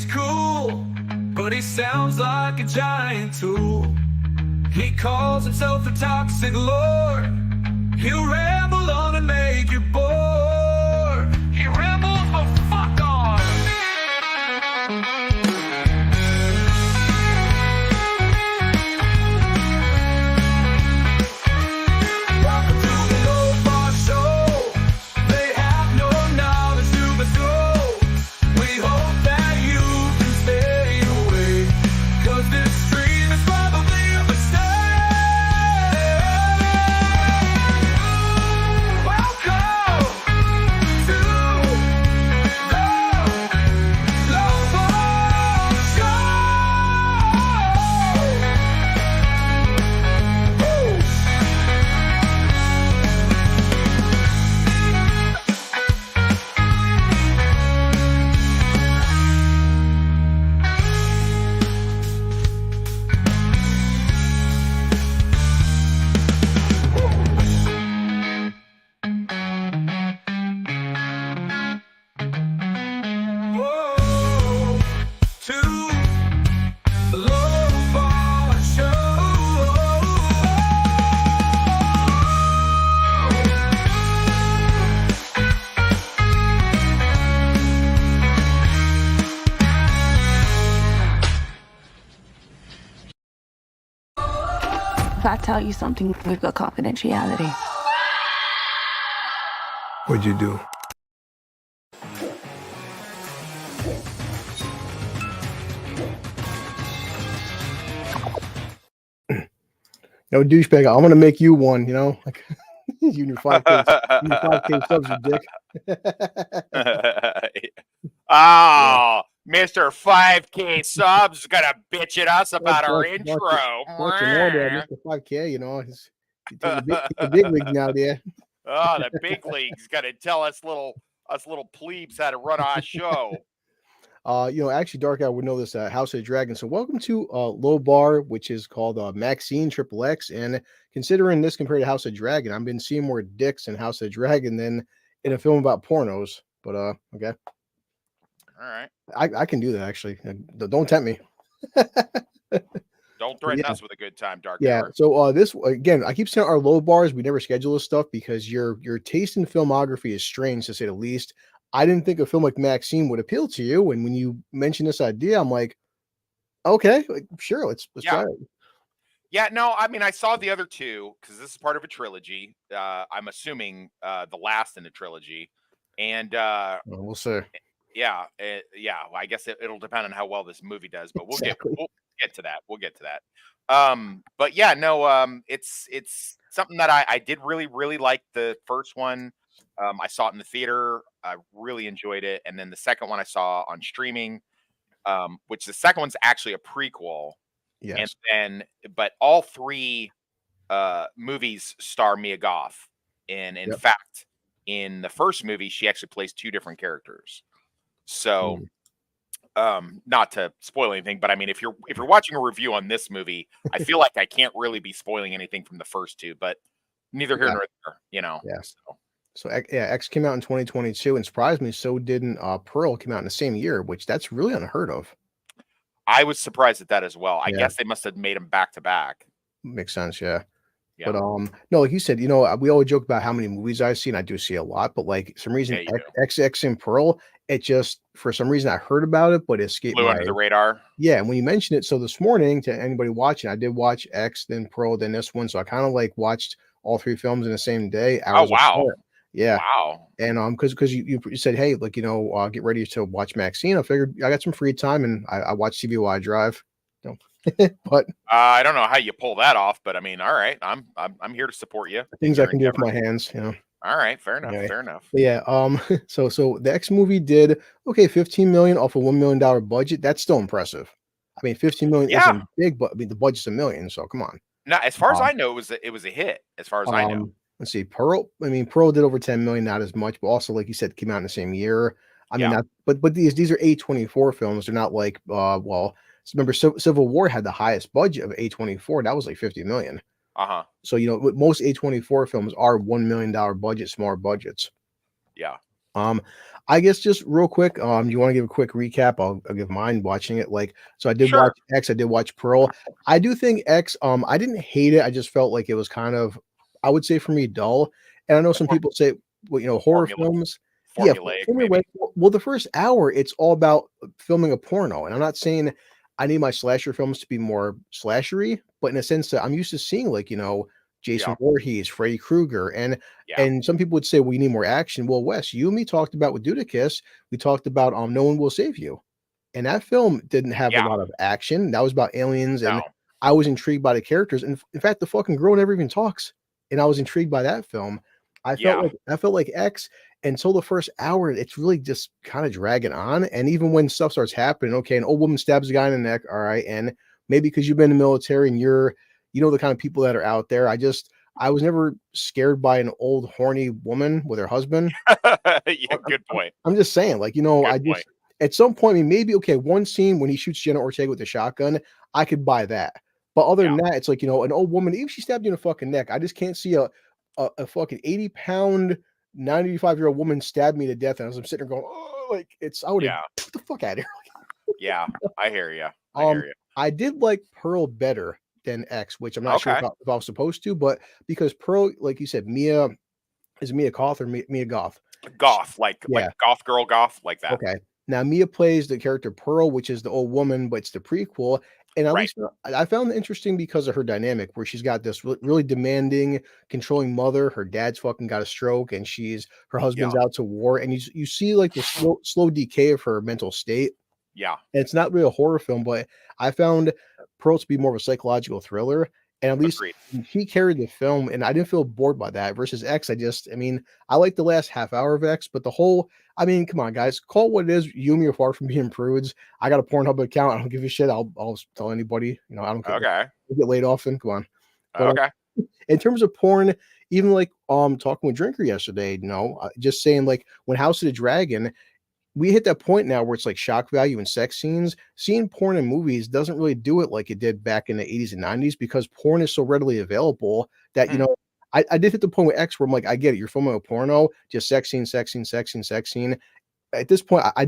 he's cool, but he sounds like a giant tool. He calls himself the toxic lord. He'll ramble on and make you bored. He rambles the fuck on. Welcome to the lowbar show. They have no knowledge to bestow. We hope that you can stay away, 'cause this stream is probably a mistake. Welcome to the lowbar show. Woo! Whoa, to the lowbar show. If I tell you something, we've got confidentiality. What'd you do? No douchebag. I'm gonna make you one. You know, like you and your 5K subs, you dick. Oh, Mr. 5K subs is gonna bitch at us about our intro. Watch your more there, Mr. 5K. You know, he's the big league now, there. Oh, the big league's gonna tell us little plebes how to run our show. You know, actually, Dark Hour would know this. House of the Dragon. So, welcome to Low Bar, which is called Maxxine Triple X. And considering this compared to House of Dragon, I've been seeing more dicks in House of Dragon than in a film about pornos. But okay, All right. I can do that actually. Don't tempt me. Don't threaten Yeah. us with a good time, Dark Yeah. Hour. So this again, I keep saying our low bars. We never schedule this stuff because your taste in filmography is strange to say the least. I didn't think a film like Maxine would appeal to you, and when you mentioned this idea, I'm like, okay, like, sure, let's Yeah. try it. Yeah, no, I mean, I saw the other two because this is part of a trilogy. I'm assuming the last in the trilogy, and Well, we'll see. yeah, well, I guess it'll depend on how well this movie does, but we'll Exactly. get to that. We'll get to that. But yeah, no, it's something that I did really like the first one. I saw it in the theater. I really enjoyed it, and then the second one I saw on streaming, which the second one's actually a prequel. And Yes. then, but all three movies star Mia Goth, and in Yep. fact, in the first movie, she actually plays two different characters. So, not to spoil anything, but I mean, if you're watching a review on this movie, I feel like I can't really be spoiling anything from the first two, but neither here Yeah. nor there, you know. Yes. So, So yeah, X came out in 2022, and surprised me, so didn't Pearl came out in the same year, which that's really unheard of. I was surprised at that as well. I Yeah. guess they must have made them back to back. Makes sense, yeah. Yeah. But no, like you said, you know, we always joke about how many movies I see, and I do see a lot, but like some reason Yeah, you do. XX and Pearl, it just for some reason I heard about it, but it escaped Flew my under the radar. yeah. And when you mentioned it, so this morning to anybody watching, I did watch X, then Pearl, then this one, so I kind of like watched all three films in the same day. Oh Hours wow, apart. Yeah. wow. And because you said, hey, like, you know, get ready to watch Maxine. I figured I got some free time, and I watched CBY Drive. No. But I don't know how you pull that off, but I mean, all right, I'm here to support you. things I can do with my hands, you know. All right, fair enough, Anyway. fair enough. But yeah, so the X movie did okay, 15 million off a $1 million budget. That's still impressive. I mean, 15 million Yeah. isn't big, but I mean the budget's $1 million, so come on. Now, as far as I know, it was a hit. As far as I know, Let's see, Pearl. I mean, Pearl did over 10 million, not as much, but also like you said, came out in the same year. I mean, Yeah. but these are A24 films. They're not like well, remember Civil War had the highest budget of A24. That was like 50 million. uh-huh. So you know, most A24 films are $1 million budget, smaller budgets. Yeah. Um, I guess just real quick, you want to give a quick recap? I'll give mine watching it. Like, so I did watch Sure. X, I did watch Pearl. I do think X, I didn't hate it. I just felt like it was kind of, I would say for me, dull. And I know some For people say, well, horror formula films. Yeah, formulaic, for me, maybe. well, the first hour, it's all about filming a porno. And I'm not saying I need my slasher films to be more slashery, but in a sense that I'm used to seeing like, Jason Yeah. Voorhees, Freddy Krueger, Yeah. and some people would say we need more action. Well, Wes, you and me talked about with Dudicus, we talked about No One Will Save You. And that film didn't have a Yeah. lot of action. That was about aliens, and No. I was intrigued by the characters. And in fact, the fucking girl never even talks. And I was intrigued by that film. Yeah. I felt like X until the first hour, it's really just kind of dragging on. And even when stuff starts happening, okay, an old woman stabs a guy in the neck, all right, and maybe because you've been in the military and you know the kind of people that are out there. I was never scared by an old horny woman with her husband. Yeah, good point. I'm just saying, like, Good I point. just at some point, I mean, maybe okay, one scene when he shoots Jenna Ortega with the shotgun, I could buy that. But other Yeah. than that, it's like, an old woman, even if she stabbed you in the fucking neck, I just can't see a fucking 80-pound, 95-year-old woman stab me to death. And as I'm sitting there going, oh, like I would have Yeah. get the fuck out of here. Yeah. I hear you. I Um, hear you. I did like Pearl better than X, which I'm not sure Okay. if I was supposed to, but because Pearl, like you said, is it Mia Goth or Mia Goth? Goth, like Yeah. goth girl goth, like that. Okay. Now Mia plays the character Pearl, which is the old woman, but it's the prequel. And at Right. least I found it interesting because of her dynamic, where she's got this really demanding, controlling mother. Her dad's fucking got a stroke, and her husband's Yeah. out to war, and you see like the slow decay of her mental state. Yeah. And it's not really a horror film, but I found Pearl to be more of a psychological thriller, and at least Agreed. he carried the film, and I didn't feel bored by that. Versus X, I mean, I like the last half hour of X, but I mean, come on, guys, call it what it is. You and me are far from being prudes. I got a Pornhub account. I don't give a shit. I'll tell anybody. I don't care. Okay. I get laid often. Come on. But Okay. in terms of porn, even like talking with Drinker yesterday, just saying like when House of the Dragon, we hit that point now where it's like shock value and sex scenes. Seeing porn in movies doesn't really do it like it did back in the 80s and 90s because porn is so readily available that, Hmm. I did hit the point with X where I'm like, I get it. You're filming a porno, just sex scene, sex scene, sex scene, sex scene. At this point, I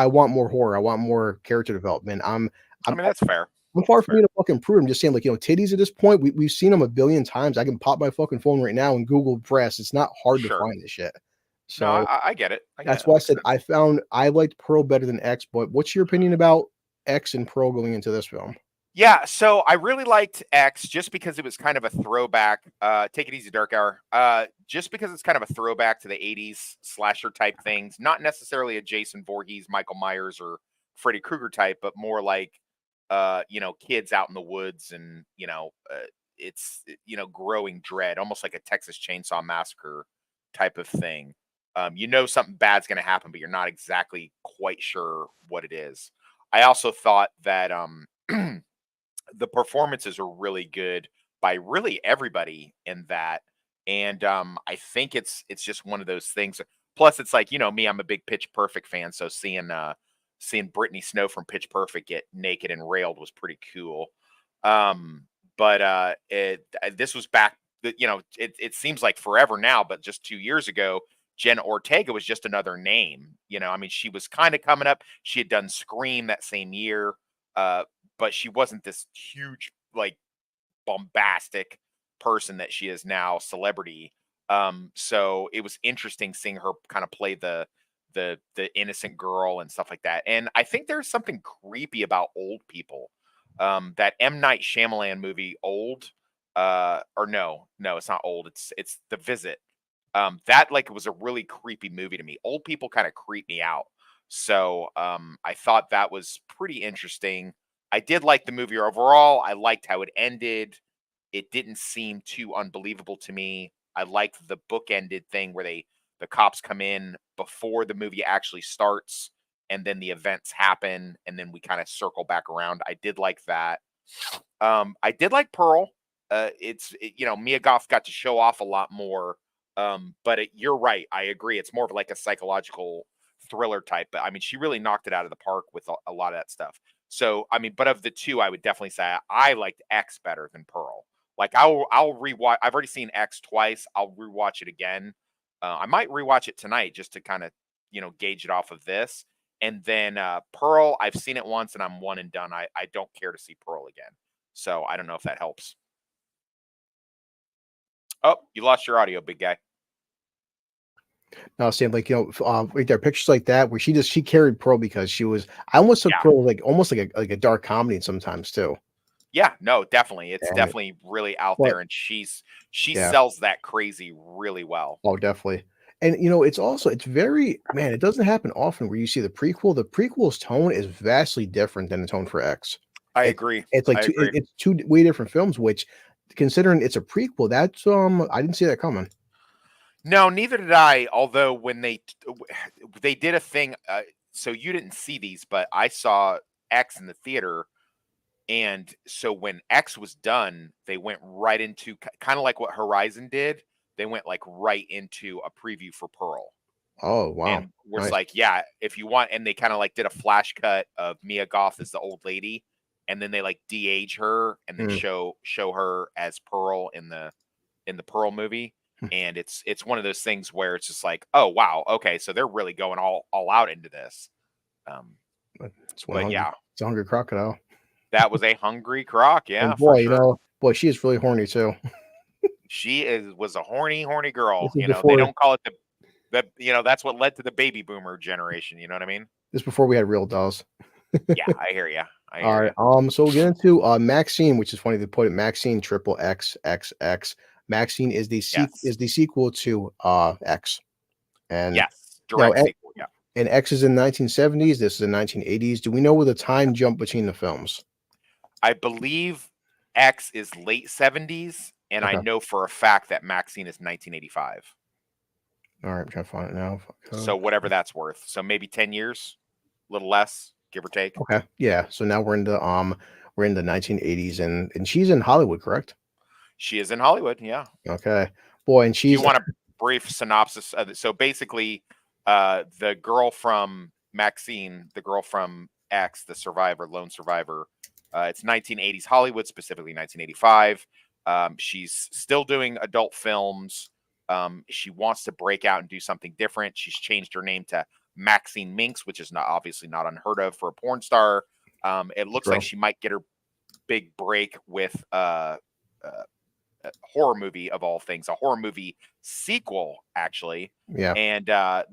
want more horror. I want more character development. I I'm, mean, that's fair. I'm far That's from fair. being a fucking prude. I'm just saying, like, titties at this point, we've seen them a billion times. I can pop my fucking phone right now and Google breasts. It's not hard to Sure. find this shit. No, So, I get it. I get it. that's That why I makes said sense. I liked Pearl better than X, but what's your opinion about X and Pearl going into this film? Yeah, so I really liked X just because it was kind of a throwback. Take it easy, Dark Hour. Just because it's kind of a throwback to the '80s slasher type things, not necessarily a Jason Voorhees, Michael Myers, or Freddy Krueger type, but more like, kids out in the woods, and it's growing dread, almost like a Texas Chainsaw Massacre type of thing. Something bad's going to happen, but you're not exactly quite sure what it is. I also thought that the performances are really good by really everybody in that. And I think it's just one of those things. Plus, it's like, me, I'm a big Pitch Perfect fan, so seeing Brittany Snow from Pitch Perfect get naked and railed was pretty cool. But this was back. It seems like forever now, but just 2 years ago, Jenna Ortega was just another name. I mean, she was kind of coming up. She had done Scream that same year. Uh, but she wasn't this huge, like, bombastic person that she is now, celebrity. So it was interesting seeing her kind of play the innocent girl and stuff like that. And I think there's something creepy about old people. That M. Night Shyamalan movie, Old, or no, it's not Old. It's The Visit. That, like, was a really creepy movie to me. Old people kind of creep me out. So I thought that was pretty interesting. I did like the movie overall. I liked how it ended. It didn't seem too unbelievable to me. I liked the bookended thing where the cops come in before the movie actually starts, and then the events happen, and then we kind of circle back around. I did like that. I did like Pearl. Mia Goth got to show off a lot more. But you're right. I agree. It's more of like a psychological thriller type. But I mean, she really knocked it out of the park with a lot of that stuff. So I mean, but of the two, I would definitely say I liked X better than Pearl. Like I'll rewatch. I've already seen X twice. I'll rewatch it again. I might rewatch it tonight just to kind of gauge it off of this. And then Pearl, I've seen it once and I'm one and done. I don't care to see Pearl again. So I don't know if that helps. Oh, you lost your audio, big guy. No, Sam, like right there, pictures like that where she carried Pearl because she was. I almost took Yeah. Pearl like almost like a dark comedy sometimes too. Yeah, no, definitely. It's And definitely really out but there, and she yeah, sells that crazy really well. oh definitely. And it's very man. It doesn't happen often where you see the prequel. The prequel's tone is vastly different than the tone for X. I It, agree. it's like I agree. it's two way different films. Which, considering it's a prequel, that's I didn't see that coming. No, neither did I. Although when they did a thing, so you didn't see these, but I saw X in the theater, and so when X was done, they went right into kind of like what Horizon did. They went like right into a preview for Pearl, Oh wow, and was nice. like, yeah, if you want, and they kind of like did a flash cut of Mia Goth as the old lady, and then they like de-age her and then Mm. show her as Pearl in the Pearl movie. And it's one of those things where it's just like, oh wow, okay, so they're really going all out into this. But it's But yeah, it's a hungry crocodile. that was a hungry croc, yeah, And for boy, sure. boy, she is really horny too. She was a horny girl. This is They before don't call it that's what led to the baby boomer generation. You know what I mean? we had real dolls. Yeah, I hear you. I All hear right. you. So we'll get into Maxine, which is funny to put it. Maxine triple X X X. Maxine is Yes, the sequel to X, and yes, direct sequel. Yeah, and X is in 1970s. This is in 1980s. Do we know where the time jump between the films? I believe X is late 70s, and I Okay. know for a fact that Maxine is 1985. All right. I'm trying to find it now. So whatever that's worth. So maybe 10 years, a little less, give or take. Okay. Yeah. So now we're in the 1980s, and she's in Hollywood, correct? She is in Hollywood. Yeah. Okay. Boy, and Do you she's want a brief synopsis of it? So basically, the girl from Maxine, the girl from X, the survivor, lone survivor, it's 1980s Hollywood, specifically 1985. She's still doing adult films. She wants to break out and do something different. She's changed her name to Maxine Minx, which is obviously not unheard of for a porn star. It looks like true. she might get her big break with uh, a horror movie of all things, a horror movie sequel, actually. Yeah. And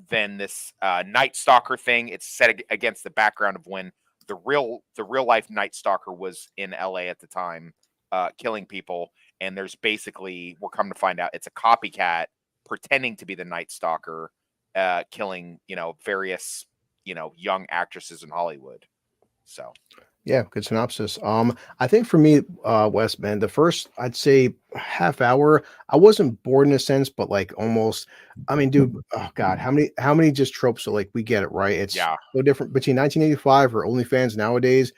then this Night Stalker thing, it's set against the background of when the real life Night Stalker was in LA at the time, killing people. And there's basically, we're coming to find out, it's a copycat pretending to be the Night Stalker, killing various young actresses in Hollywood. So Yeah, good synopsis. I think for me, Wes, man, the first I'd say half hour, I wasn't bored in a sense, but like almost. I mean, dude, oh god, how many just tropes are like we get it right? It's yeah, no different between 1985 or OnlyFans nowadays.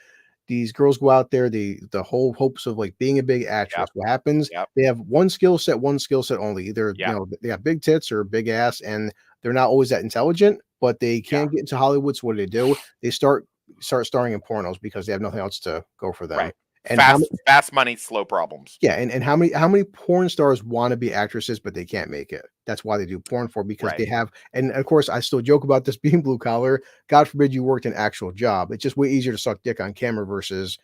These girls go out there, the whole hopes of like being a big actress. yep, What happens? yep, They have one skill set only. Either yep, they have big tits or big ass, and they're not always that intelligent, but they yeah, can't get into Hollywood. So what do? They start starring in pornos because they have nothing else to go for them. right. And how Fast money, slow problems. yeah, and how many porn stars want to be actresses but they can't make it? That's why they do porn for because they Right. have and of course I still joke about this being blue collar. God forbid you worked an actual job. It's just way easier to suck dick on camera versus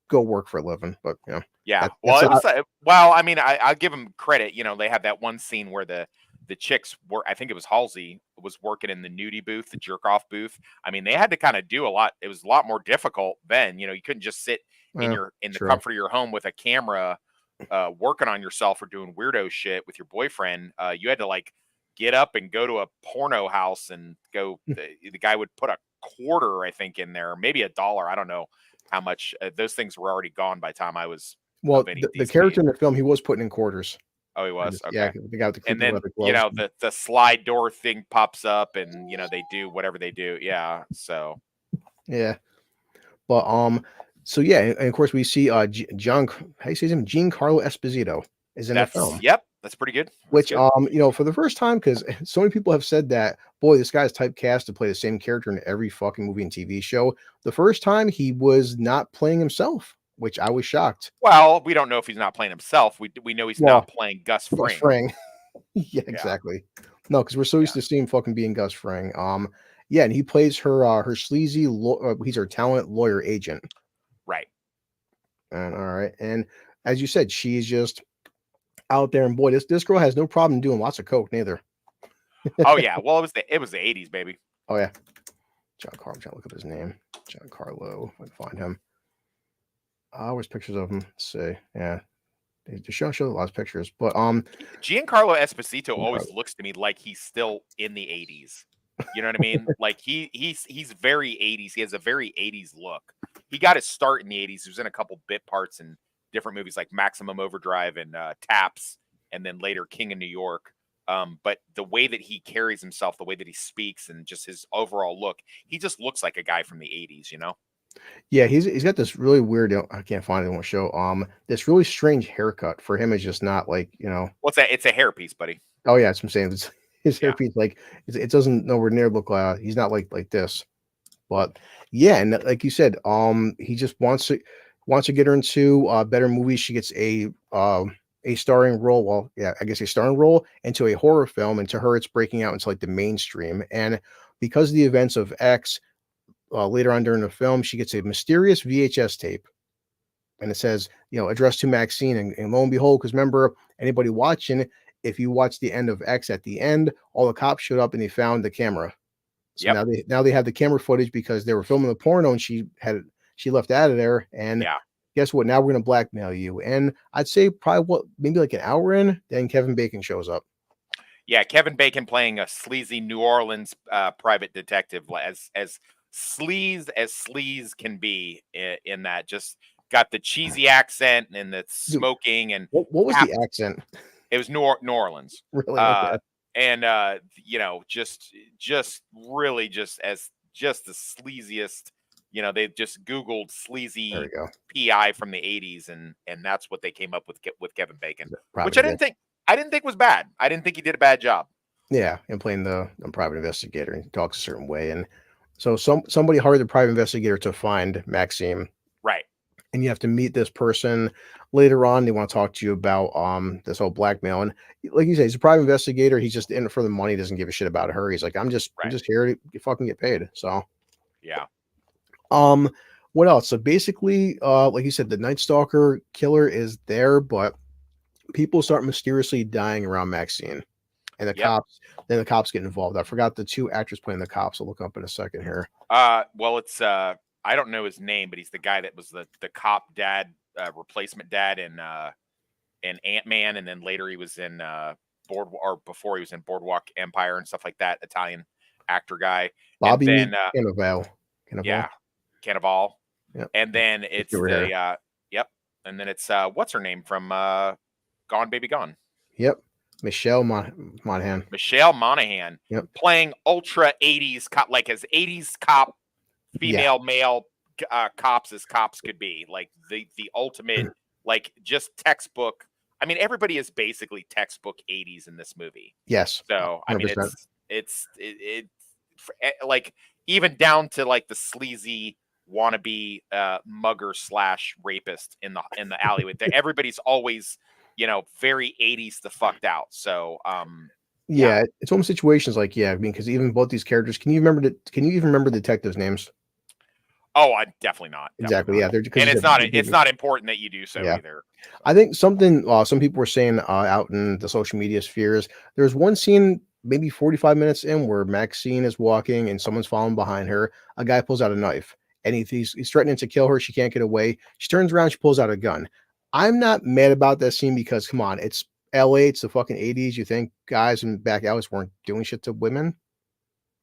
go work for a living. But Yeah. that's Well, it was well, I mean, I'll give them credit. They had that one scene where the chicks were, I think it was Halsey, was working in the nudie booth, the jerk off booth. I mean, they had to kind of do a lot. It was a lot more difficult then. You couldn't just sit in the true. comfort of your home with a camera working on yourself or doing weirdo shit with your boyfriend. You had to like get up and go to a porno house and go. The guy would put a quarter, I think, in there, maybe $1. I don't know how much. Those things were already gone by the time I was Well, of any the decent character age. in the film he was putting in quarters. Oh, he was Yeah, okay. the guy with the And creepy then leather gloves. the slide door thing pops up, and they do whatever they do. Yeah. So Yeah. But so yeah, and of course we see John how do you say his name? Giancarlo Esposito is in the film. that's pretty good. That's Which, good. for the first time, because so many people have said that, boy, this guy's typecast to play the same character in every fucking movie and TV show. The first time he was not playing himself, which I was shocked. Well, we don't know if he's not playing himself. We know he's Well, not playing Gus Gus Fring. Fring. Yeah, Yeah. exactly. No, because we're so used to seeing fucking being Gus Fring. Yeah, and he plays her sleazy. He's her talent lawyer agent. Right. And all right, and as you said, she's just out there, and boy, this girl has no problem doing lots of coke, neither. Oh yeah. Well, it was the 80s, baby. Oh yeah, John Carlo. I'm trying to look up his name. John Carlo. If I can find him. Where's pictures of him? Let's see. Yeah, they show lots of pictures, but Giancarlo Esposito always Carlo. looks to me like he's still in the 80s. You know what I mean? Like he's very 80s. He has a very 80s look. He got his start in the 80s. He was in a couple bit parts in different movies like Maximum Overdrive and Taps, and then later King of New York. But the way that he carries himself, the way that he speaks, and just his overall look, he just looks like a guy from the 80s, you know? Yeah, he's got this really weird. I can't find it. I won't show. This really strange haircut for him is just not like What's that? It's a hairpiece, buddy. Oh yeah, that's what I'm saying. His Yeah. hairpiece, like it doesn't nowhere near look like he's not like this. But yeah, and like you said, he just wants to get her into better movies. She gets a starring role. Well, yeah, I guess a starring role into a horror film, and to her, it's breaking out into like the mainstream. And because of the events of X, later on during the film, she gets a mysterious VHS tape, and it says, addressed to Maxine. And lo and behold, because remember, anybody watching, if you watch the end of X at the end, all the cops showed up and they found the camera. So Yep. now they have the camera footage because they were filming the porno and she left out of there. And Yeah. guess what? Now we're gonna blackmail you. And I'd say probably maybe like an hour in, then Kevin Bacon shows up. Yeah, Kevin Bacon playing a sleazy New Orleans private detective, as sleaze can be in that. Just got the cheesy accent and the smoking and What was the accent? It was New Orleans. Really? Okay. And just really just the sleaziest. They just Googled There sleazy we go. PI from the 80s, and that's what they came up with Kevin Bacon, Private which I didn't think was bad. I didn't think he did a bad job. Yeah, and playing the private investigator, and he talks a certain way, and so somebody hired the private investigator to find Maxime, Right. and you have to meet this person later on. They want to talk to you about this whole blackmail, and like you say, he's a private investigator. He's just in it for the money. Doesn't give a shit about her. He's like, I'm just here to fucking get paid. So Yeah. what else? So basically, like you said, the Night Stalker killer is there, but people start mysteriously dying around Maxine. And the cops get involved. I forgot the two actors playing the cops. I'll look up in a second here. Well, it's I don't know his name, but he's the guy that was the cop dad, replacement dad in Ant-Man, and then later he was in before he was in Boardwalk Empire and stuff like that. Italian actor guy. Bobby and then Cannavale. yeah, Cannavale. Yep. And then it's the and then it's what's her name from Gone Baby Gone. Yep. Michelle Monaghan. Michelle Monaghan. Yep. Playing ultra 80s cop, like as 80s cop, female, male cops as cops could be. Like the ultimate, like just textbook. I mean, everybody is basically textbook 80s in this movie. Yes. So 100%. I mean, it's like even down to like the sleazy wannabe mugger / rapist in the alleyway. Everybody's always very 80s to fucked out. So yeah, it's almost situations like I mean, because even both these characters, can you even remember the detectives' names? Oh, I definitely not. Exactly. Definitely Yeah, and it's not important that you do so either. I think something some people were saying out in the social media spheres. There's one scene maybe 45 minutes in where Maxine is walking and someone's following behind her. A guy pulls out a knife and he's threatening to kill her. She can't get away. She turns around. She pulls out a gun. I'm not mad about that scene because come on, it's LA. It's the fucking 80s. You think guys in back alleys weren't doing shit to women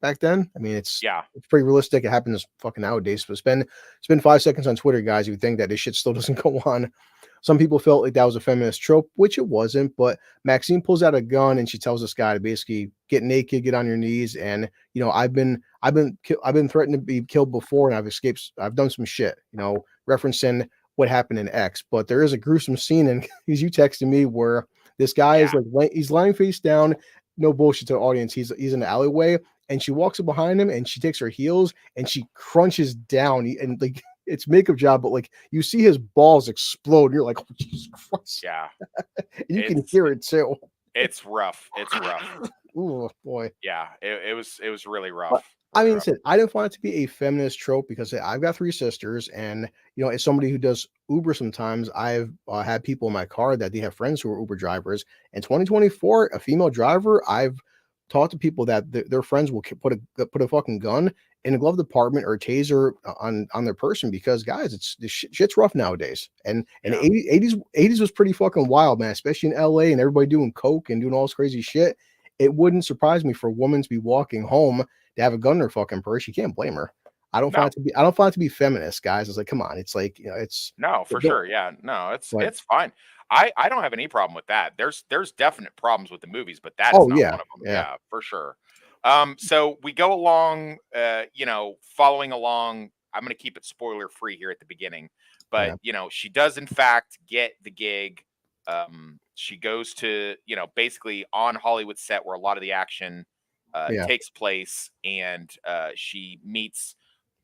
back then? I mean, it's pretty realistic. It happens fucking nowadays. But spend 5 seconds on Twitter, guys. You think that this shit still doesn't go on. Some people felt like that was a feminist trope, which it wasn't. But Maxine pulls out a gun and she tells this guy to basically get naked, get on your knees, and I've been threatened to be killed before, and I've escaped. I've done some shit, referencing what happened in X. But there is a gruesome scene, and you texted me where this guy is like he's lying face down. No bullshit to the audience. He's in the alleyway, and she walks up behind him, and she takes her heels and she crunches down, and like. It's makeup job, but like you see his balls explode, and you're like, oh, Jesus Christ. Yeah. And you can hear it too. It's rough. It's rough. Ooh, boy. Yeah, it was really But rough. I Really mean, rough. said I didn't want it to be a feminist trope because I've got 3 sisters, and, as somebody who does Uber sometimes, I've, had people in my car that they have friends who are Uber drivers. In 2024, a female driver, I've talked to people that their friends will put a fucking gun in a glove compartment or a taser on their person because, guys, it's this shit's rough nowadays. And Yeah. 80s was pretty fucking wild, man, especially in LA and everybody doing coke and doing all this crazy shit. It wouldn't surprise me for a woman to be walking home to have a gun in her fucking purse. You can't blame her. No. I don't find it to be feminist, guys. It's like, come on. It's like, it's No, for don't sure. Yeah. No, it's like, it's fine. I don't have any problem with that. There's definite problems with the movies, but that is oh not yeah, one of them. yeah, Yeah, for sure. So we go along, following along. I'm going to keep it spoiler free here at the beginning, but yeah, she does in fact get the gig. She goes to, basically on Hollywood set where a lot of the action yeah. takes place, and she meets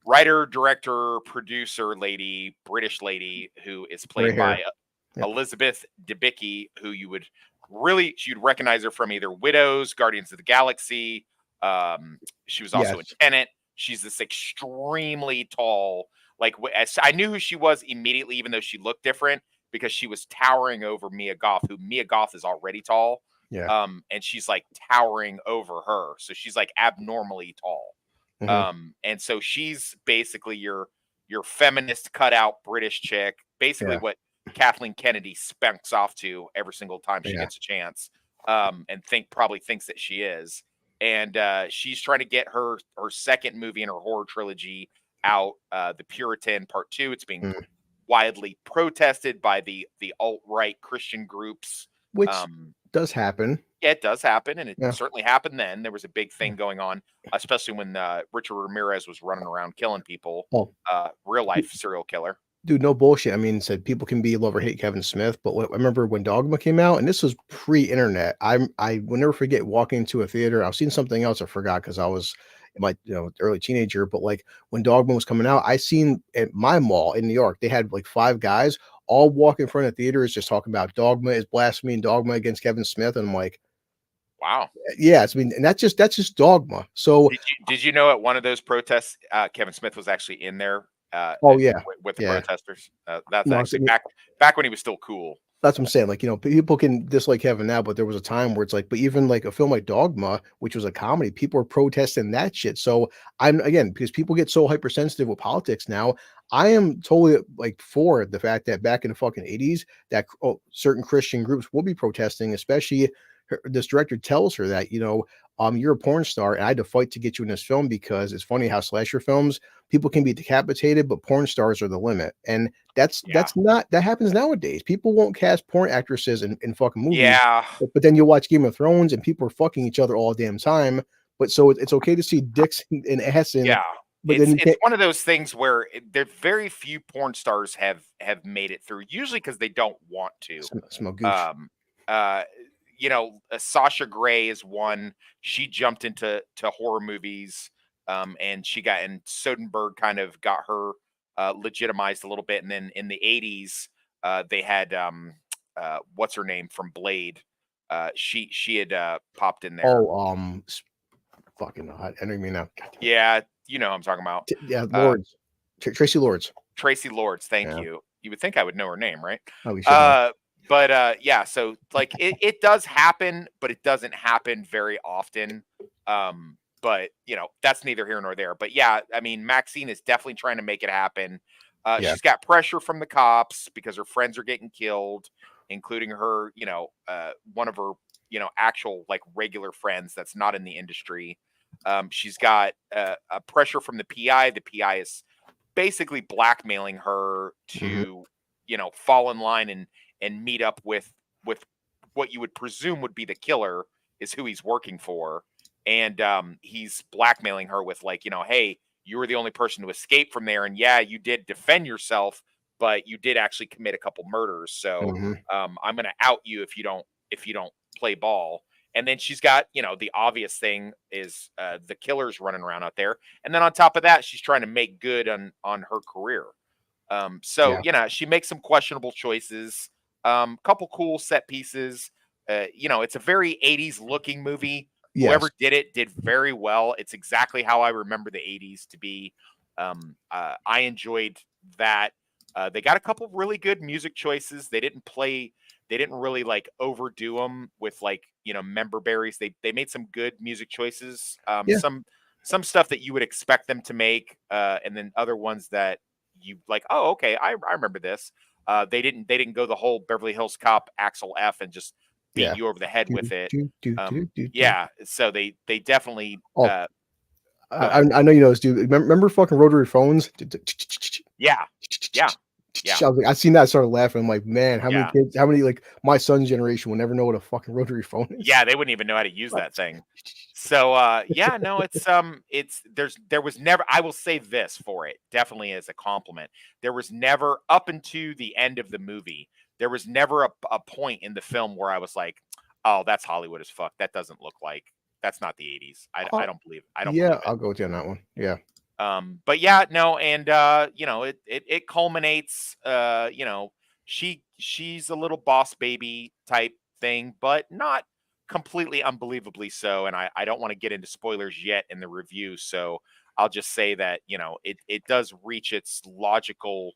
writer, director, producer lady, British lady who is Right played by here. Yep. Elizabeth Debicki, who you'd recognize her from either Widows, Guardians of the Galaxy. She was also in Yes. Tenet. She's this extremely tall, like as I knew who she was immediately, even though she looked different because she was towering over Mia Goth, who Mia Goth is already tall. Yeah. And she's like towering over her, so she's like abnormally tall. Hmm. And so she's basically your feminist cutout British chick, basically Yeah. what Kathleen Kennedy spunks off to every single time she Yeah. gets a chance, and probably thinks that she is. And she's trying to get her second movie in her horror trilogy out, The Puritan Part Two. It's being Mm. widely protested by the alt right Christian groups. Which Um, does happen. yeah, it does happen, and it Yeah. certainly happened then. There was a big Yeah. thing going on, especially when Richard Ramirez was running around killing people, Oh, real life serial killer. dude, no bullshit. I mean, said people can be love or hate Kevin Smith, but I remember when Dogma came out, and this was pre-internet. I will never forget walking into a theater. I was seeing something else. I forgot because I was in my early teenager. But like when Dogma was coming out, I seen at my mall in New York, they had like 5 guys all walk in front of theaters just talking about Dogma is blasphemy and Dogma against Kevin Smith, and I'm like, Wow. yeah, I mean, and that's just Dogma. So, Did you know at one of those protests, Kevin Smith was actually in there oh yeah, with the yeah. protesters? That's No, actually back when he was still cool. that's what I'm saying. Like, people can dislike Kevin now, but there was a time where it's like, but even like a film like Dogma, which was a comedy, people are protesting that shit. So I'm again, because people get so hypersensitive with politics now, I am totally like for the fact that back in the fucking 80s, that certain Christian groups will be protesting, especially this director tells her that, you're a porn star and I had to fight to get you in this film because it's funny how slasher films, people can be decapitated, but porn stars are the limit. And Yeah. that happens nowadays. People won't cast porn actresses in fucking movies, Yeah. but then you watch Game of Thrones and people are fucking each other all the damn time. But so it's okay to see dicks and ass in, Yeah. but then It's you it's can't one of those things where there very few porn stars have made it through, usually because they don't want to. smell gooch. Um, uh, Sasha Grey is one. She jumped into horror movies, and Soderbergh kind of got her legitimized a little bit. And then in the '80s, they had what's her name from Blade. She had popped in there. Oh, fucking, I don't even know. Yeah, you know who I'm talking about. Yeah, Uh, Lords, Tracy Lords. Tracy Lords. Thank Yeah. you. You would think I would know her name, right? Oh, we should have. But yeah, so like it does happen, but it doesn't happen very often. But that's neither here nor there. But yeah, I mean, Maxine is definitely trying to make it happen. Yeah. She's got pressure from the cops because her friends are getting killed, including her, one of her, actual like regular friends that's not in the industry. She's got a pressure from the PI. The PI is basically blackmailing her Mhm. to, fall in line and meet up with what you would presume would be the killer is who he's working for. And he's blackmailing her with like, hey, you were the only person to escape from there, and yeah, you did defend yourself, but you did actually commit a couple murders. So Mhm. I'm going to out you if you don't play ball. And then she's got, the obvious thing is the killer's running around out there, and then on top of that, she's trying to make good on her career. So Yeah. she makes some questionable choices. Couple cool set pieces. it's a very 80s looking movie. Yes. Whoever did it did very well. It's exactly how I remember the 80s to be. I enjoyed that. They got a couple really good music choices. They didn't really like overdo them with like, member berries. They made some good music choices. Yeah. Some stuff that you would expect them to make, and then other ones that you like, oh, okay, I remember this. They didn't go the whole Beverly Hills Cop Axel F and just beat Yeah. you over the head Do, with it. do, do, do, do, do. Yeah, so they definitely Oh, go I, ahead. I know you know this, dude. Remember fucking rotary phones? Yeah, yeah, yeah, I was like, I seen that, I started laughing. I'm like, man, yeah, how many like my son's generation will never know what a fucking rotary phone is? yeah. They wouldn't even know how to use that thing. So yeah, no, there was never, I will say this for it, definitely as a compliment. There was never, up into the end of the movie, there was never a point in the film where I was like, oh, that's Hollywood as fuck. That doesn't look like, that's not the 80s. I don't Yeah, believe it. I'll go with you on that one. Yeah. But yeah, no, and it culminates, she's a little boss baby type thing, but not completely unbelievably so. And I don't want to get into spoilers yet in the review, so I'll just say that, it does reach its logical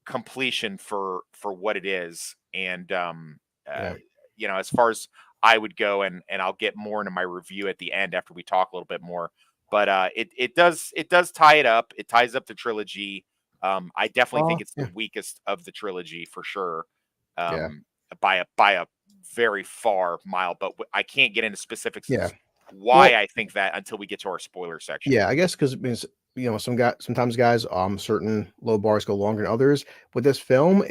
completion for what it is. And Yeah. as far as I would go, and I'll get more into my review at the end after we talk a little bit more. But it does tie it up. It ties up the trilogy. I definitely think it's the Yeah. weakest of the trilogy for sure. Yeah. Um, by a very far mile, but I can't get into specifics Yeah. as why Well, I think that until we get to our spoiler section. yeah, I guess because it means sometimes guys, certain low bars go longer than others. With this film,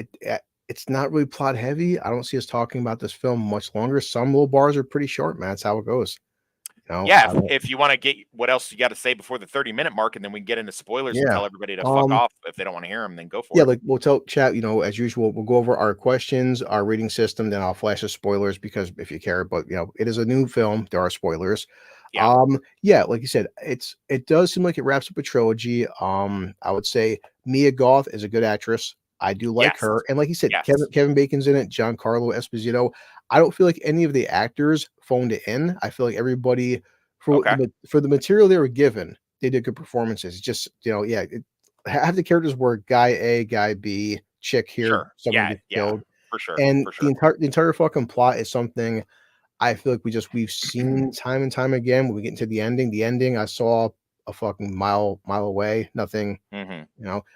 it's not really plot heavy. I don't see us talking about this film much longer. Some low bars are pretty short, man. That's how it goes. Yeah, I don't. if you want to get what else you got to say before the 30-minute mark, and then we can get into spoilers and Yeah. tell everybody to fuck Um. off if they don't want to hear them, then go Yeah, for it. like we'll tell chat, as usual, we'll go over our questions, our rating system, then I'll flash the spoilers because if you care, but it is a new film. There are spoilers. Yeah. Yeah, like you said, it does seem like it wraps up a trilogy. I would say Mia Goth is a good actress. I do like Yes. her. And like you said, Kevin Yes. Kevin Bacon's in it, Giancarlo Esposito. I don't feel like any of the actors phoned it in. I feel like everybody Okay. for the material they were given, they did good performances. It's just, yeah, half the characters were guy A, guy B, chick here, Sure. someone Yeah. gets Yeah. killed. For sure. And For the sure. entire fucking plot is something I feel like we've seen time and time again. When we get into the ending I saw a fucking mile away. Nothing, Hmm.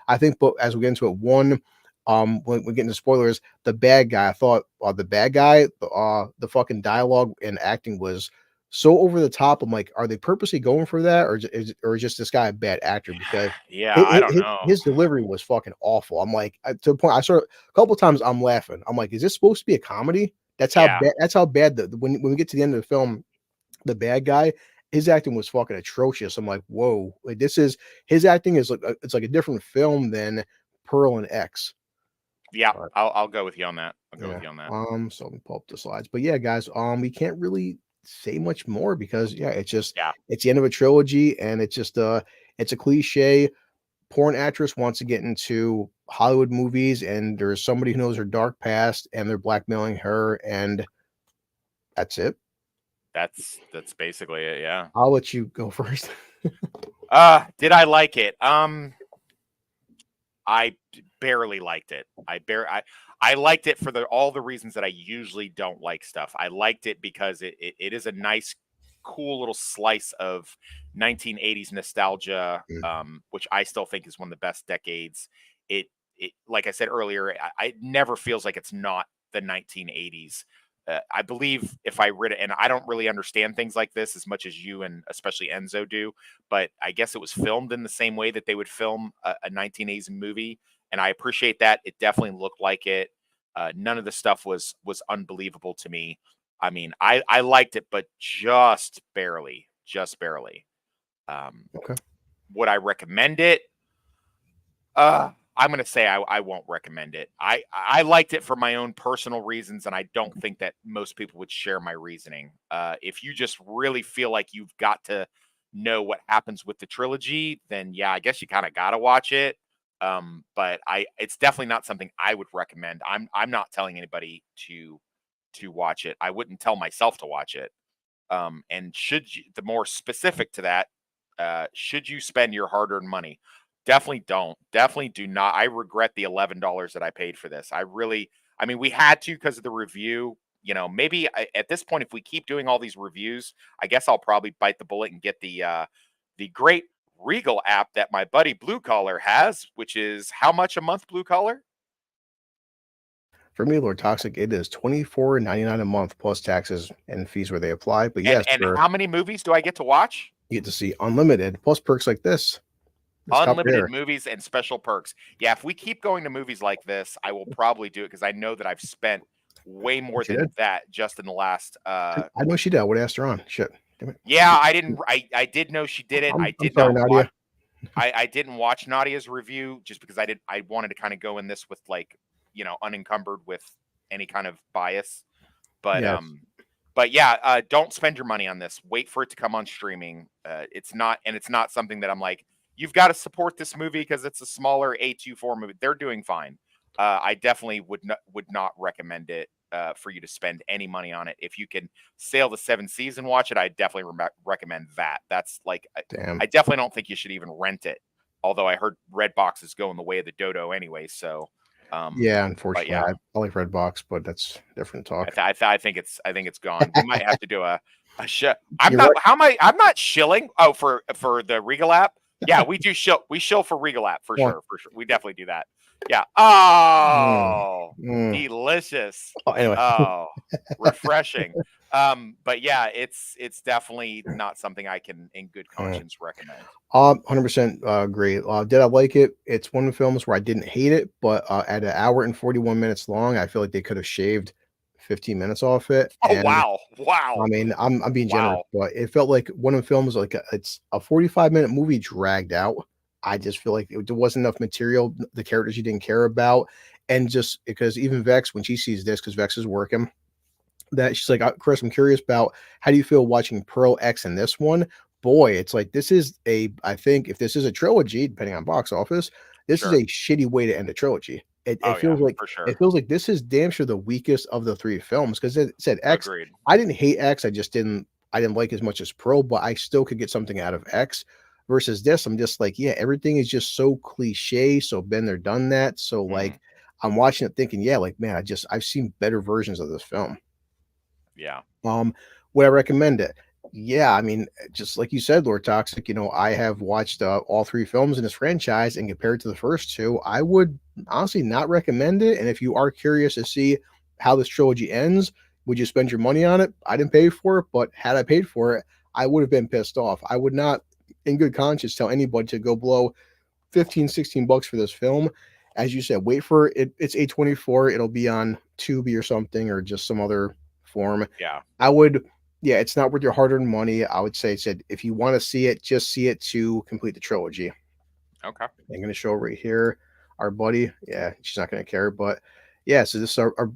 I think, but as we get into it, when we get into spoilers, the bad guy, I thought the fucking dialogue and acting was so over the top. I'm like, are they purposely going for that, or is just this guy a bad actor? Because Yeah. I don't know. his delivery was fucking awful. I'm like, to the point, I saw a couple times, I'm laughing. I'm like, is this supposed to be a comedy? That's how Yeah. bad. That's how bad. When we get to the end of the film, the bad guy, his acting was fucking atrocious. I'm like, whoa, like this is his acting is like it's like a different film than Pearl and X. Yeah. But I'll go with you on that. I'll go with yeah, you on that. so let me pull up the slides. But yeah, guys, we can't really say much more because yeah, Yeah. it's the end of a trilogy, and it's a cliche. Porn actress wants to get into Hollywood movies, and there's somebody who knows her dark past, and they're blackmailing her, and that's it. That's basically it. Yeah. I'll let you go first. Did I like it? I barely liked it. I liked it for all the reasons that I usually don't like stuff. I liked it because it is a nice, cool little slice of 1980s nostalgia, Mm. which I still think is one of the best decades. It like I said earlier, it never feels like it's not the 1980s. I believe if I read it, and I don't really understand things like this as much as you and especially Enzo do, but I guess it was filmed in the same way that they would film a 1980s movie, and I appreciate that. It definitely looked like it. None of the stuff was unbelievable to me. I mean, I liked it, but just barely, just barely. Um, Okay. would I recommend it? I'm going to say I won't recommend it. I liked it for my own personal reasons, and I don't think that most people would share my reasoning. If you just really feel like you've got to know what happens with the trilogy, then yeah, I guess you kind of got to watch it. But it's definitely not something I would recommend. I'm not telling anybody to watch it. I wouldn't tell myself to watch it. And should you, the more specific to that, should you spend your hard-earned money? Definitely don't. Definitely do not. I regret the $11 that I paid for this. I mean, we had to because of the review. Maybe at this point, if we keep doing all these reviews, I guess I'll probably bite the bullet and get the great Regal app that my buddy Blue Collar has, which is how much a month, Blue Collar? For me, Lord Toxic, it is $24.99 a month plus taxes and fees where they apply. But And yes, and how many movies do I get to watch? you get to see unlimited plus perks like this. This top Unlimited there. movies and special perks. Yeah, if we keep going to movies like this, I will probably do it because I know that I've spent way more She than did. that just in the last. I know she did. I would have asked her on. Shit. Damn it. Yeah, I didn't. I did know she did it. I I'm did sorry, not Nadia. watch. I didn't watch Nadia's review just because I wanted to kind of go in this with like unencumbered with any kind of bias. But Yes. but yeah, don't spend your money on this. Wait for it to come on streaming. It's not something that I'm like, you've got to support this movie because it's a smaller A24 movie. They're doing fine. I definitely would not recommend it for you to spend any money on it. If you can sail the 7 seas and watch it, I definitely recommend that. That's like, Damn. I definitely don't think you should even rent it. Although I heard Redbox is going the way of the dodo anyway. So Yeah, unfortunately, yeah. I like Redbox, but that's different talk. I think it's gone. We might have to do a show. I'm You're not. right. How am I? I'm not shilling. Oh, for the Regal app. Yeah, we do shill. We shill for Regal app for Yeah. sure. For sure, we definitely do that. Yeah. Oh, Mm. delicious. Oh, anyway. Oh, refreshing. But yeah, it's definitely not something I can, in good conscience, recommend. 100% agree. Did I like it? It's one of the films where I didn't hate it, but at an hour and 41 minutes long, I feel like they could have shaved 15 minutes off it. Oh And wow, I wow, mean, I'm being generous, wow. but it felt like one of the films, like it's a 45-minute movie dragged out. I just feel like there wasn't enough material, the characters you didn't care about, and just because even Vex, when she sees this, because Vex is working, that she's like, Chris, I'm curious about how do you feel watching Pearl X in this one? Boy, it's like this is I think if this is a trilogy, depending on box office, this is Sure. a shitty way to end a trilogy. It Oh feels yeah, like for sure. it feels like this is damn sure the weakest of the 3 films because it said X. Agreed. I didn't hate X, I didn't like as much as Pearl, but I still could get something out of X versus this. I'm just like, yeah, everything is just so cliche, so been there, done that. So like I'm watching it thinking, yeah, like man, I've seen better versions of this film. Yeah. Would I recommend it? Yeah, I mean, just like you said, Lord Toxic, I have watched all 3 films in this franchise, and compared to the first 2, I would honestly not recommend it. And if you are curious to see how this trilogy ends, would you spend your money on it? I didn't pay for it, but had I paid for it, I would have been pissed off. I would not, in good conscience, tell anybody to go blow 15, 16 bucks for this film. As you said, wait for it. It's A24. It'll be on Tubi or something, or just some other form. Yeah. I would, yeah, it's not worth your hard-earned money. I would say, said if you want to see it, just see it to complete the trilogy. Okay. I'm going to show right here, our buddy. Yeah, she's not going to care, but yeah. So this is our let's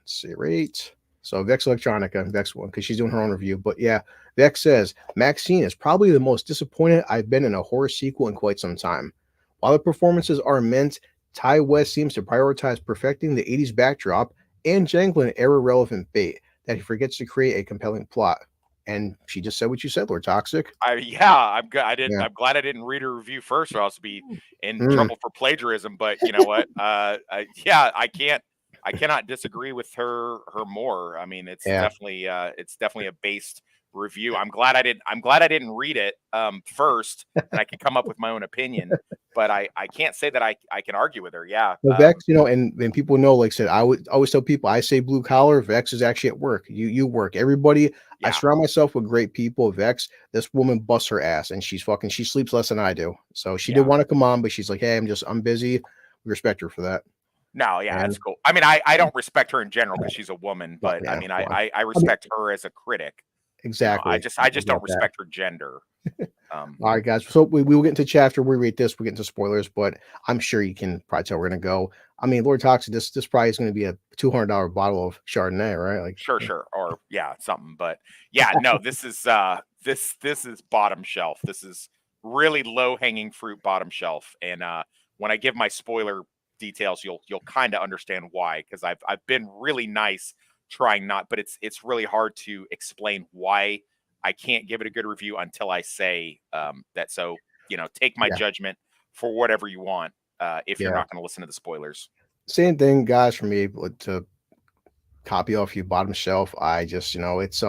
see, right. So Vex Electronica, Vex one, because she's doing her own review. But yeah, Vex says Maxxine is probably the most disappointed I've been in a horror sequel in quite some time. While the performances are immense, Ty West seems to prioritize perfecting the 80s backdrop and jangling era-relevant bait that he forgets to create a compelling plot. And she just said what you said, Lord Toxic. I'm good. Yeah. I'm glad I didn't read her review first, or else be in Mm. trouble for plagiarism. But you know what? Yeah, I cannot disagree with her more. I mean, it's Yeah. definitely a based review. I'm glad I didn't read it first, and I could come up with my own opinion. But I can't say that I can argue with her. Yeah. Well, Vex, and people know, like I said, I would always tell people, I say blue collar, Vex is actually at work. You work. Everybody, I Yeah. surround myself with great people. Vex, this woman busts her ass, and she sleeps less than I do. So she did Yeah. want to come on, but she's like, hey, I'm busy. We respect her for that. No, yeah, And that's cool. I mean, I don't respect her in general because she's a woman, Well, but I yeah, mean, well, I respect her as a critic. exactly. I just don't About that. respect her gender. All right, guys. So we will get into chapter. We rate this. We get into spoilers, but I'm sure you can probably tell we're gonna go. I mean, Lord Toxic, this probably is going to be a $200 bottle of Chardonnay, right? Like, Sure, or yeah, something. But yeah, no, this is this is bottom shelf. This is really low hanging fruit, bottom shelf. And when I give my spoiler details, you'll kind of understand why, because I've been really nice trying not, but it's really hard to explain why I can't give it a good review until I say that. So, take my Yeah. judgment for whatever you want if you're Yeah. not going to listen to the spoilers. Same thing, guys, for me, but to copy off you bottom shelf. I just, it's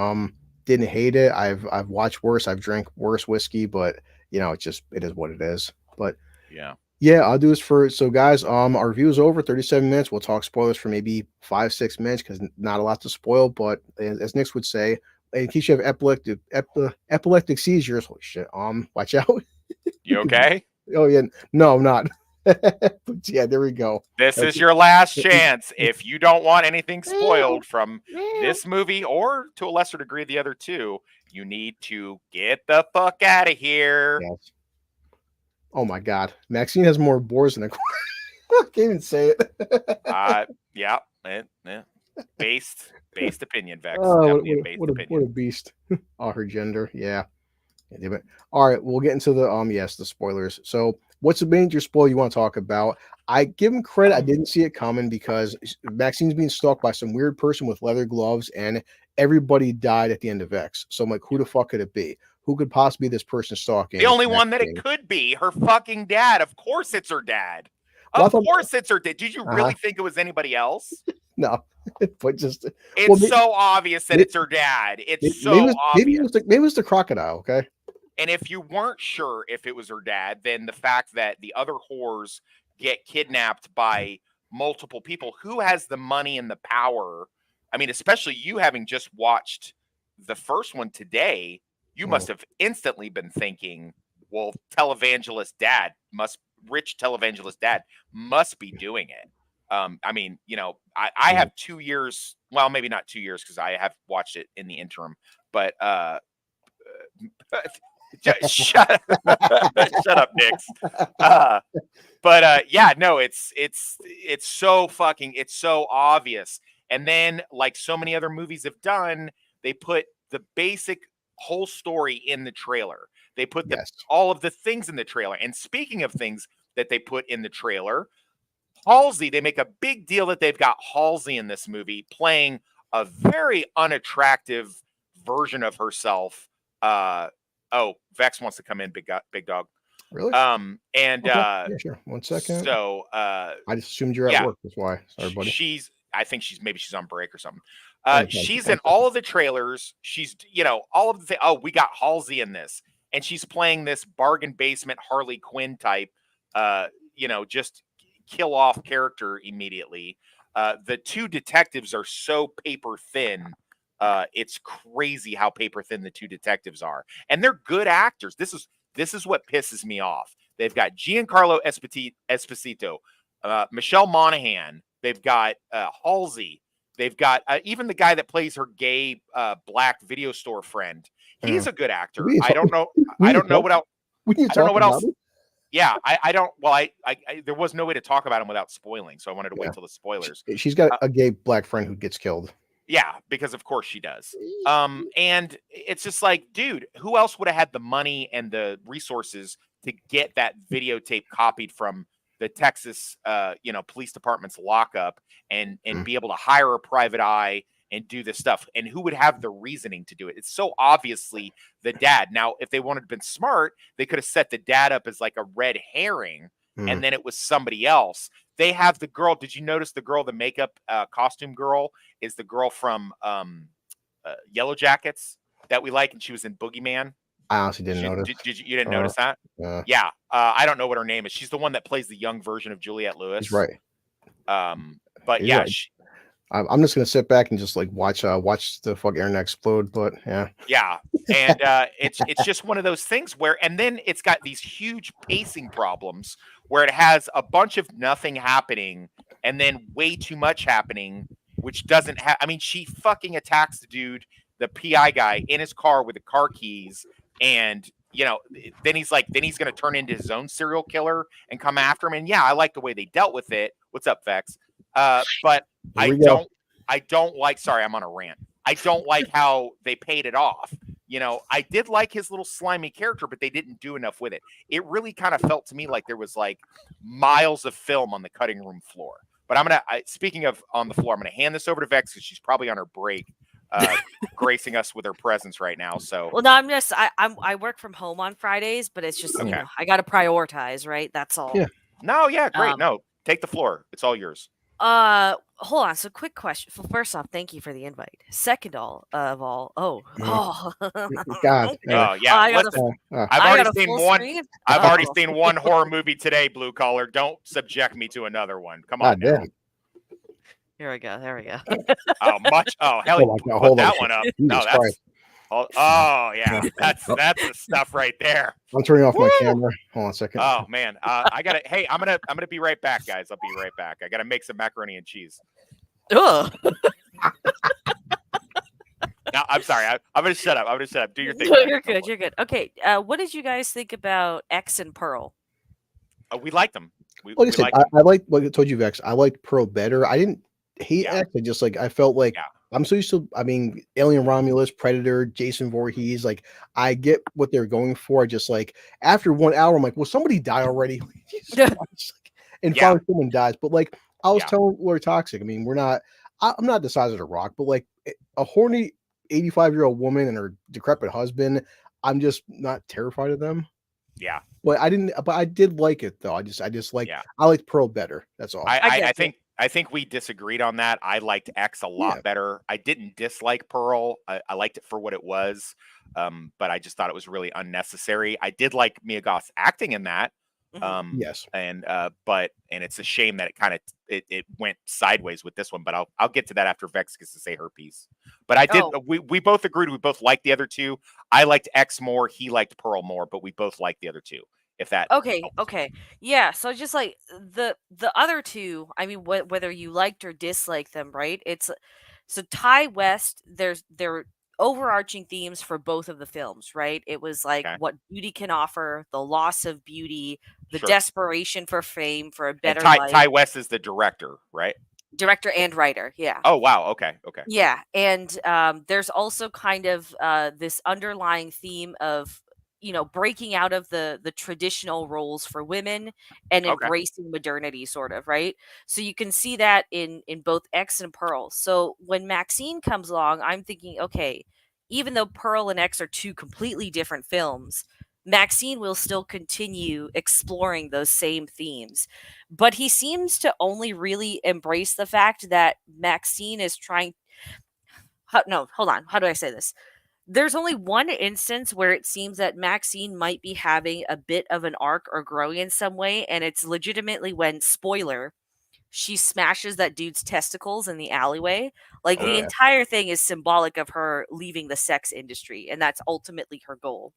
didn't hate it. I've watched worse. I've drank worse whiskey, but it is what it is. But Yeah. yeah, I'll do this for so guys. Our review is over 37 minutes. We'll talk spoilers for maybe 5-6 minutes because not a lot to spoil. But as Nick would say, in case you have epileptic seizures, holy shit, watch out. You okay? Oh yeah, no, I'm not. But yeah, there we go. This That's is your last chance. If you don't want anything spoiled from this movie or to a lesser degree the other two, you need to get the fuck out of here. Yes. Oh my god, Maxxine has more boars than a. I can't even say it. Yeah. Based opinion, Vex. Oh, Definitely a based what opinion. a beast. Oh, her gender. Yeah. Damn it. All right, we'll get into the the spoilers. So, what's the major spoil you want to talk about? I give him credit. I didn't see it coming because Maxine's being stalked by some weird person with leather gloves, and everybody died at the end of X. So I'm like, who the fuck could it be? Who could possibly be this person stalking? The only one that Maxine? it could be, her fucking dad. Of course it's her dad. Well, I Of thought- course it's her dad. Did you really think it was anybody else? No, but just It's so obvious that it's her dad. It's so obvious. Maybe it was the crocodile. Okay. And if you weren't sure if it was her dad, then the fact that the other whores get kidnapped by multiple people, who has the money and the power? I mean, especially you having just watched the first one today, you must have instantly been thinking, well, rich televangelist dad must be doing it. I mean, I have 2 years, well, maybe not 2 years because I have watched it in the interim, but shut up, Nix. Yeah, no, it's so obvious. And then, like so many other movies have done, they put the basic whole story in the trailer. They put all of the things in the trailer. And speaking of things that they put in the trailer, Halsey, they make a big deal that they've got Halsey in this movie playing a very unattractive version of herself. Vex wants to come in, big dog. Really? Yeah, sure. 1 second. So I just assumed you're at work. That's why. Sorry, buddy. I think she's on break or something. She's in all of the trailers. She's, all of the we got Halsey in this, and she's playing this bargain basement Harley Quinn type, just kill off character immediately. The two detectives are so paper thin. It's crazy how paper thin the two detectives are, and they're good actors. This is what pisses me off. They've got Giancarlo Esposito, Michelle Monaghan. They've got Halsey. They've got even the guy that plays her gay black video store friend. He's a good actor. I don't know. I don't know what else. I don't know what else. Yeah, I don't. Well, I there was no way to talk about him without spoiling, so I wanted to wait till the spoilers. She's got a gay black friend who gets killed. Yeah, because of course she does. And it's just like, dude, who else would have had the money and the resources to get that videotape copied from the Texas, police department's lockup and be able to hire a private eye and do this stuff? And who would have the reasoning to do it? It's so obviously the dad. Now, if they wanted to been smart, they could have set the dad up as like a red herring, and then it was somebody else. They have the girl. Did you notice the girl, the makeup costume girl, is the girl from Yellow Jackets that we like, and she was in Boogeyman. I honestly didn't notice. You didn't notice that? Yeah. I don't know what her name is. She's the one that plays the young version of Juliette Lewis. He's right. But He's yeah, right. I'm just gonna sit back and just like watch the fuck internet explode. But yeah. Yeah, and it's just one of those things where, and then it's got these huge pacing problems where it has a bunch of nothing happening and then way too much happening, which doesn't have. I mean, she fucking attacks the dude, the PI guy, in his car with the car keys, and then he's gonna turn into his own serial killer and come after him. And yeah, I like the way they dealt with it. What's up, Vex? But I don't like. Sorry, I'm on a rant. I don't like how they paid it off. I did like his little slimy character, but they didn't do enough with it. It really kind of felt to me like there was like miles of film on the cutting room floor. But speaking of on the floor, I'm gonna hand this over to Vex because she's probably on her break, uh, gracing us with her presence right now. So Well, no, I work from home on Fridays, but it's just okay, I got to prioritize, right? That's all. Yeah. no, yeah, great, Um, no, take the floor. It's all yours. Hold on. So, quick question. First off, thank you for the invite. Second of all, God. Oh yeah, I got listen, Uh, I've I already got a seen full one. screen. I've already Oh. seen one horror movie today, Blue Collar. Don't subject me to another one. Come God on now. damn. Here we go. There we go. Oh, much. Oh, hell, Oh my God, put hold on. that one up. No, Jesus that's. Christ. Oh yeah, that's the stuff right there. I'm turning off my Woo! camera. Hold on a second. Oh man, I gotta. Hey, I'm gonna be right back, guys. I'll be right back. I gotta make some macaroni and cheese. Ugh. No, I'm sorry. I'm gonna shut up. I'm gonna shut up. Do your thing. No, Max. you're good. You're good. Okay. What did you guys think about X and Pearl? We liked them. Like I We said, liked them. I like what I told you, Vex. I liked Pearl better. I didn't hate Yeah. X. I just I felt like Yeah. I'm so used to. I mean, Alien Romulus, Predator, Jason Voorhees. Like I get what they're going for. I just after 1 hour, I'm like, will somebody die already? Jesus Christ. And Yeah. finally, someone dies. But I was Yeah. telling Lord Toxic. I mean, we're not. I'm not the size of the Rock, but a horny 85-year-old woman and her decrepit husband, I'm just not terrified of them. Yeah. But I did like it though. I just like Yeah. I liked Pearl better. That's all. I think we disagreed on that. I liked X a lot Yeah. better. I didn't dislike Pearl. I liked it for what it was, but I just thought it was really unnecessary. I did like Mia Goth's acting in that. Yes. And it's a shame that it went sideways with this one. But I'll get to that after Vex gets to say her piece. But I did. Oh. We both agreed. We both liked the other two. I liked X more. He liked Pearl more. But we both liked the other two. If that Okay, helps. okay. Yeah, so just like the other two, I mean whether you liked or disliked them, right? It's so Ty West, there overarching themes for both of the films, right? It was like Okay. what beauty can offer, the loss of beauty, the Sure. desperation for fame, for a And better Ty life. West is the director, right? Director and writer, yeah. Oh wow. Okay. Okay. Yeah, and there's also kind of this underlying theme of breaking out of the traditional roles for women and Okay. embracing modernity, sort of, right? So you can see that in both X and Pearl. So when Maxine comes along, I'm thinking, okay, even though Pearl and X are two completely different films, Maxine will still continue exploring those same themes. But he seems to only really embrace the fact that Maxine is trying. No, hold on. How do I say this? There's only one instance where it seems that Maxine might be having a bit of an arc or growing in some way, and it's legitimately when, spoiler, she smashes that dude's testicles in the alleyway. Like, the Okay. entire thing is symbolic of her leaving the sex industry, and that's ultimately her goal.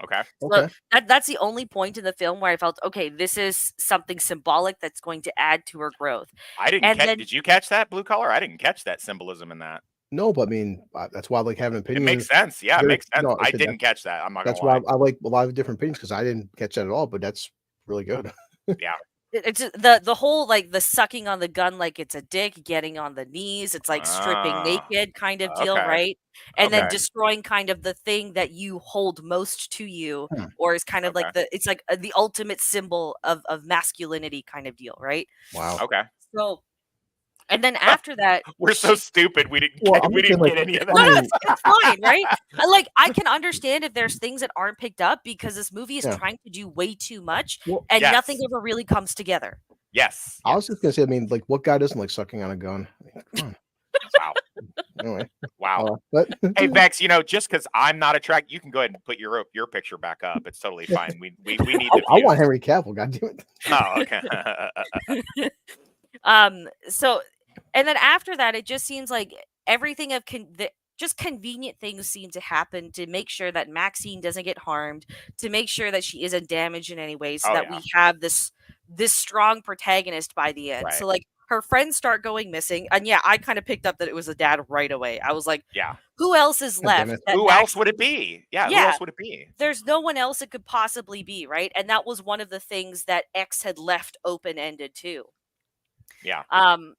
Okay. So Okay. that's the only point in the film where I felt, okay, this is something symbolic that's going to add to her growth. I didn't And catch. then Did you catch that, Blue Collar? I didn't catch that symbolism in that. No, but I mean that's why I like having It opinions. makes sense. Yeah, it There- makes sense. no, I okay, didn't catch that. I'm not That's gonna why lie. I like a lot of different opinions because I didn't catch that at all. But that's really good. Yeah. it's the whole, like, the sucking on the gun like it's a dick, getting on the knees, it's like stripping Ah, naked kind of deal, okay. right? And then Okay. destroying kind of the thing that you hold most to you, Hmm. or is kind of Okay. like it's like the ultimate symbol of masculinity kind of deal, right? Wow. Okay. So, and then after that, We're so she stupid. We didn't Well, get, I'm we just saying, didn't get any of I No, that. mean, it's fine, right? I can understand if there's things that aren't picked up because this movie is Yeah. trying to do way too much well, and nothing Yes. ever really comes together. Yes. I was just gonna say. I mean, what guy doesn't like sucking on a gun? I mean, come on. Wow. Anyway, Wow. but Hey Vex, just because I'm not attracted, you can go ahead and put your picture back up. It's totally fine. We need the I want views. Henry Cavill. God damn it. Oh, okay. So, and then after that, it just seems like everything just convenient things seem to happen to make sure that Maxine doesn't get harmed, to make sure that she isn't damaged in any way, so Oh that yeah. we have this strong protagonist by the end. Right. So, like, her friends start going missing, and yeah, I kind of picked up that it was a dad right away. I was like, Yeah. who else is God damn left? it. That Who else would it be? Yeah. Who Yeah. else would it be? There's no one else it could possibly be, right? And that was one of the things that X had left open ended too. Yeah.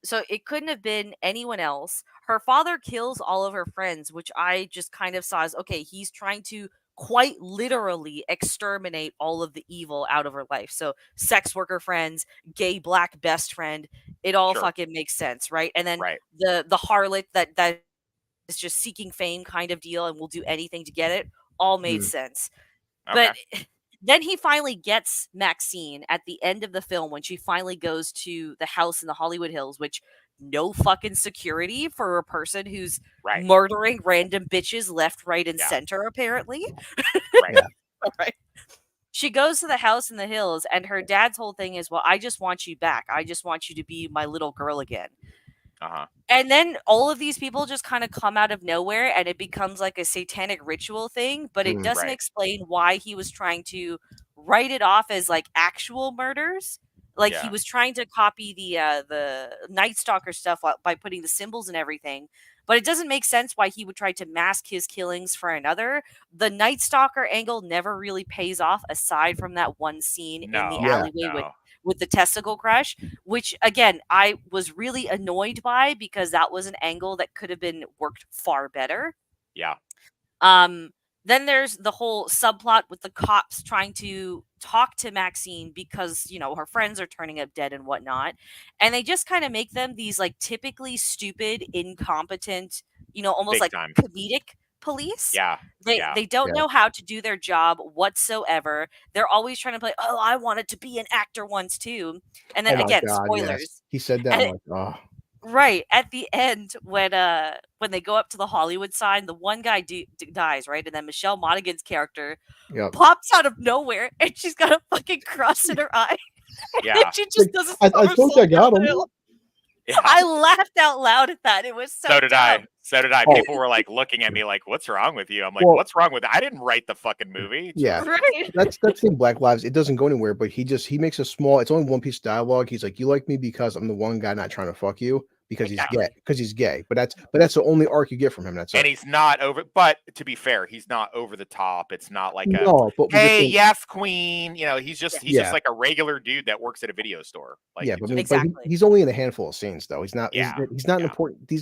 So it couldn't have been anyone else. Her father kills all of her friends, which I just kind of saw as, okay, he's trying to quite literally exterminate all of the evil out of her life. So sex worker friends, gay black best friend, it all Sure. fucking makes sense, right? And then Right. the harlot that is just seeking fame kind of deal and will do anything to get it, all made Mm. sense. Okay. But then he finally gets Maxine at the end of the film when she finally goes to the house in the Hollywood Hills, which no fucking security for a person who's Right. murdering random bitches left, right, and Yeah. center, apparently. Right. Yeah. Right. She goes to the house in the hills, and her dad's whole thing is, well, I just want you back. I just want you to be my little girl again. Uh-huh. And then all of these people just kind of come out of nowhere and it becomes like a satanic ritual thing, but it Mm. doesn't Right. explain why he was trying to write it off as like actual murders. Like he Yeah. was trying to copy the Night Stalker stuff by putting the symbols and everything. But it doesn't make sense why he would try to mask his killings for another. The Night Stalker angle never really pays off aside from that one scene in the No. Yeah. alleyway with the testicle crush, which again I was really annoyed by because that was an angle that could have been worked far better. Yeah. Then there's the whole subplot with the cops trying to talk to Maxine because, you know, her friends are turning up dead and whatnot. And they just kind of make them these like typically stupid, incompetent, you know, almost Big like time. comedic police. Yeah. They Yeah. they don't Yeah. know how to do their job whatsoever. They're always trying to play, oh, I wanted to be an actor once too. And then Oh my again, God, spoilers. yes. He said that. And I'm like, oh, Right at the end, when they go up to the Hollywood sign, the one guy dies, right, and then Michelle Monaghan's character yep. pops out of nowhere, and she's got a fucking cross in her eye, Yeah. and she just does a I told you I somersault got down him. the hill. Yeah. I laughed out loud at that. It was so So did I. dumb. So did I. Oh. People were like looking at me like, "What's wrong with you?" I'm like, Well- "What's wrong with it? I didn't write the fucking movie." Yeah. Right? That's in Black Lives. It doesn't go anywhere, but he makes a small. It's only one piece of dialogue. He's like, "You like me because I'm the one guy not trying to fuck you because Exactly. he's gay. Because he's gay." But that's the only arc you get from him. That's And it. he's not over. But to be fair, he's not over the top. It's not like a No, but we hey, just yes, queen. You know, he's just Yeah. like a regular dude that works at a video store. Like, yeah, it's but, I mean, Exactly. but he's only in a handful of scenes though. He's not. Yeah, He's not an yeah. important. I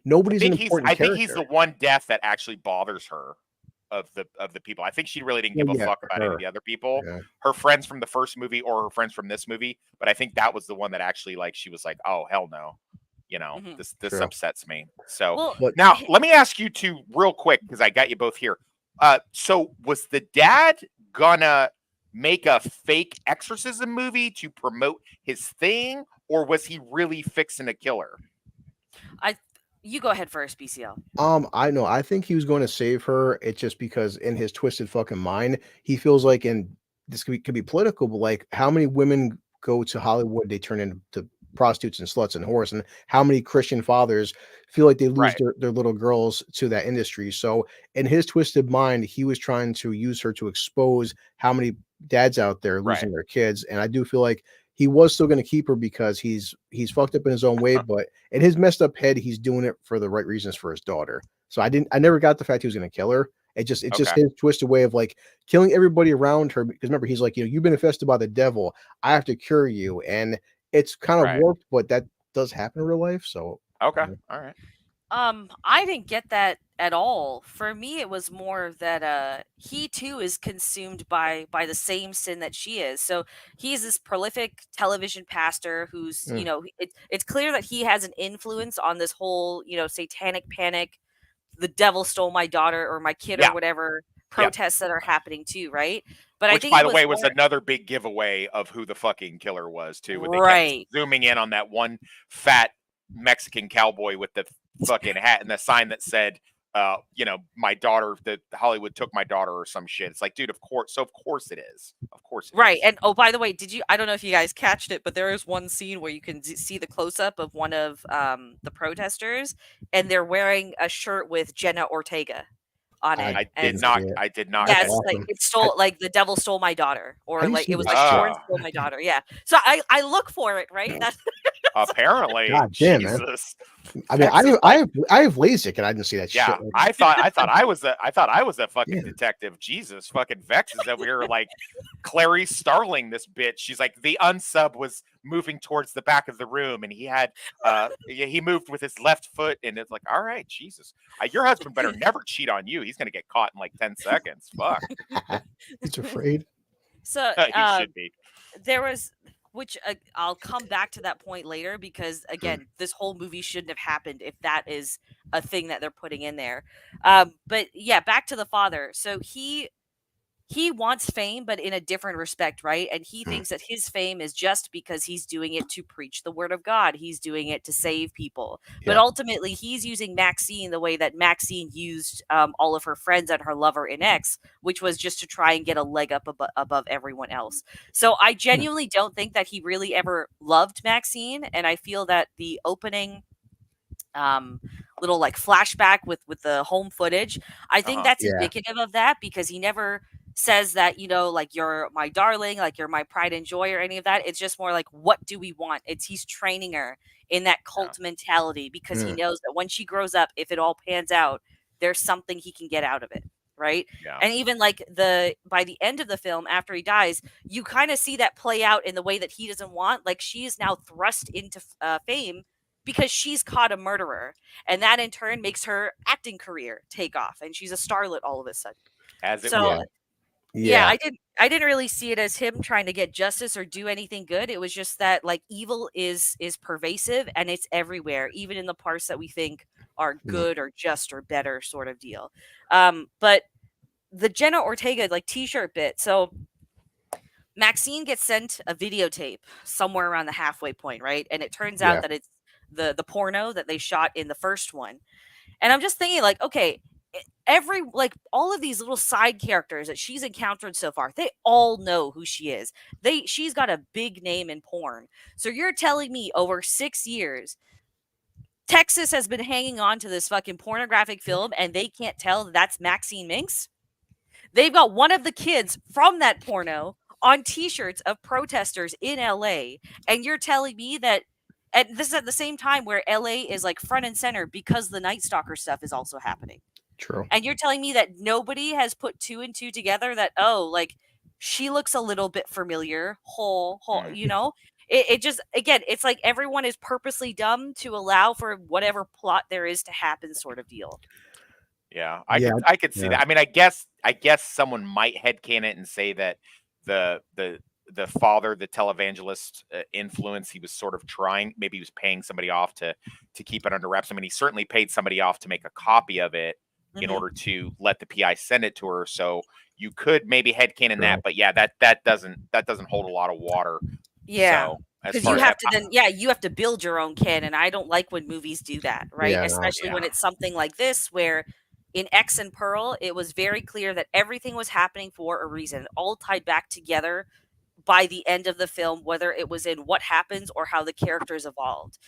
Nobody's an think important I think character. he's the one death that actually bothers her of the people. I think she really didn't give Yeah, a fuck for about any her. of the other people. Yeah. Her friends from the first movie or her friends from this movie, but I think that was the one that actually like she was like, "Oh, hell no." You know, Mhm. this True. upsets me. So Well, But now let me ask you two real quick because I got you both here. So was the dad gonna make a fake exorcism movie to promote his thing, or was he really fixing a killer? you go ahead first, BCL. I know. I think he was going to save her. It's just because in his twisted fucking mind, he feels like, and this could be political, but like how many women go to Hollywood, they turn into prostitutes and sluts and whores, and how many Christian fathers feel like they lose Right. their little girls to that industry. So in his twisted mind, he was trying to use her to expose how many dads out there losing their kids. And I do feel like he was still going to keep her because he's fucked up in his own way, but in his messed up head, he's doing it for the right reasons for his daughter. So I never got the fact he was going to kill her. It's just Okay. his twisted way of like killing everybody around her. Because remember, he's like, you've been infested by the devil. I have to cure you. And it's kind of Right. warped, but that does happen in real life. So Okay. All right. I didn't get that at all. For me, it was more that he too is consumed by the same sin that she is. So he's this prolific television pastor who's, you know, it's clear that he has an influence on this whole, you know, satanic panic, the devil stole my daughter or my kid Yeah. or whatever protests that are happening too, right? But I Which, think by it the way, was more- another big giveaway of who the fucking killer was too. When they Right. kept zooming in on that one fat Mexican cowboy with the fucking hat and the sign that said, you know, my daughter, that Hollywood took my daughter or some shit. It's like, dude, of course. So of course it is. Of course it Right. is. And oh, by the way, I don't know if you guys catched it, but there is one scene where you can see the close up of one of the protesters, and they're wearing a shirt with Jenna Ortega on it. I and did not. see it. I did not. Yeah, That's it's like awesome. it stole like the devil stole my daughter, How or do you like see it was that like shit? Torrance stole my daughter. Yeah. So I look for it, right? That's Apparently, God damn, man. Jesus. I mean, Vex is I have LASIK and I didn't see that Yeah, shit. Like, I thought I was a fucking Yeah. detective. Jesus, fucking Vex is over here like Clarice Starling. This bitch. She's like the unsub was moving towards the back of the room, and he moved with his left foot, and it's like, all right, Jesus, your husband better never cheat on you. He's gonna get caught in like 10 seconds. Fuck, he's afraid. So he should be. there was, which I'll come back to that point later, because again, this whole movie shouldn't have happened if that is a thing that they're putting in there. But yeah, back to the father. So he wants fame, but in a different respect, right? And he thinks that his fame is just because he's doing it to preach the word of God. He's doing it to save people. But Yeah. ultimately, he's using Maxine the way that Maxine used all of her friends and her lover in X, which was just to try and get a leg up above everyone else. So I genuinely don't think that he really ever loved Maxine. And I feel that the opening little like flashback with the home footage, I think that's Yeah. indicative of that, because he never says that, you know, like, you're my darling, like you're my pride and joy, or any of that. It's just more like, what do we want? It's he's training her in that cult mentality, because he knows that when she grows up, if it all pans out, there's something he can get out of it, right? Yeah. And even like by the end of the film, after he dies, you kind of see that play out in the way that he doesn't want. Like, she is now thrust into fame because she's caught a murderer, and that in turn makes her acting career take off, and she's a starlet all of a sudden. As it So would. yeah, I didn't really see it as him trying to get justice or do anything good. It was just that, like, evil is pervasive, and it's everywhere, even in the parts that we think are good or just or better, sort of deal. But the Jenna Ortega like t-shirt bit, so Maxine gets sent a videotape somewhere around the halfway point, right? And it turns out that it's the porno that they shot in the first one. And I'm just thinking, like, okay, all of these little side characters that she's encountered so far, they all know who she is. She's got a big name in porn. So you're telling me over 6 years, Texas has been hanging on to this fucking pornographic film, and they can't tell that's Maxine Minx? They've got one of the kids from that porno on t-shirts of protesters in LA, and you're telling me that, and this is at the same time where LA is like front and center because the Night Stalker stuff is also happening. True. And you're telling me that nobody has put 2 and 2 together, that, oh, like, she looks a little bit familiar, you know? It just, again, it's like everyone is purposely dumb to allow for whatever plot there is to happen, sort of deal. Yeah, I could see that. I mean, I guess someone might headcanon it and say that the father, the televangelist influence, he was sort of trying, maybe he was paying somebody off to keep it under wraps. I mean, he certainly paid somebody off to make a copy of it in order to let the PI send it to her. So you could maybe headcanon that, but yeah, that doesn't hold a lot of water. Yeah. So, because you have to you have to build your own canon. I don't like when movies do that, right? Yeah, no, Especially when it's something like this, where in X and Pearl, it was very clear that everything was happening for a reason, all tied back together by the end of the film, whether it was in what happens or how the characters evolved.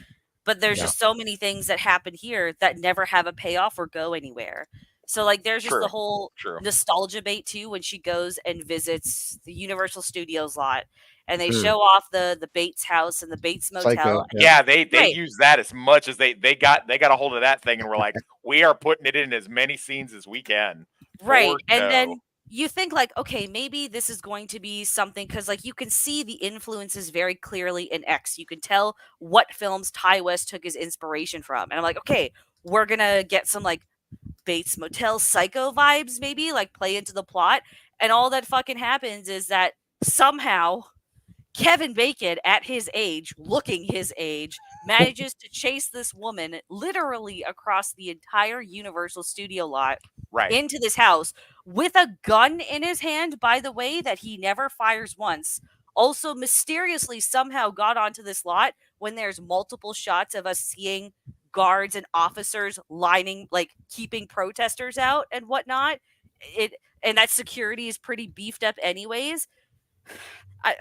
But there's just so many things that happen here that never have a payoff or go anywhere. So, like, there's just the whole nostalgia bait too, when she goes and visits the Universal Studios lot, and they show off the Bates house and the Bates Motel. Psycho, yeah, they use that as much as they got a hold of that thing, and we're like, we are putting it in as many scenes as we can. Right. And then you think, like, okay, maybe this is going to be something, because, like, you can see the influences very clearly in X. You can tell what films Ty West took his inspiration from. And I'm like, okay, we're going to get some, like, Bates Motel Psycho vibes, maybe, like, play into the plot. And all that fucking happens is that somehow Kevin Bacon, at his age, looking his age, manages to chase this woman literally across the entire Universal Studio lot into this house with a gun in his hand, by the way, that he never fires once. Also mysteriously somehow got onto this lot when there's multiple shots of us seeing guards and officers lining, like, keeping protesters out and whatnot. And that security is pretty beefed up anyways. I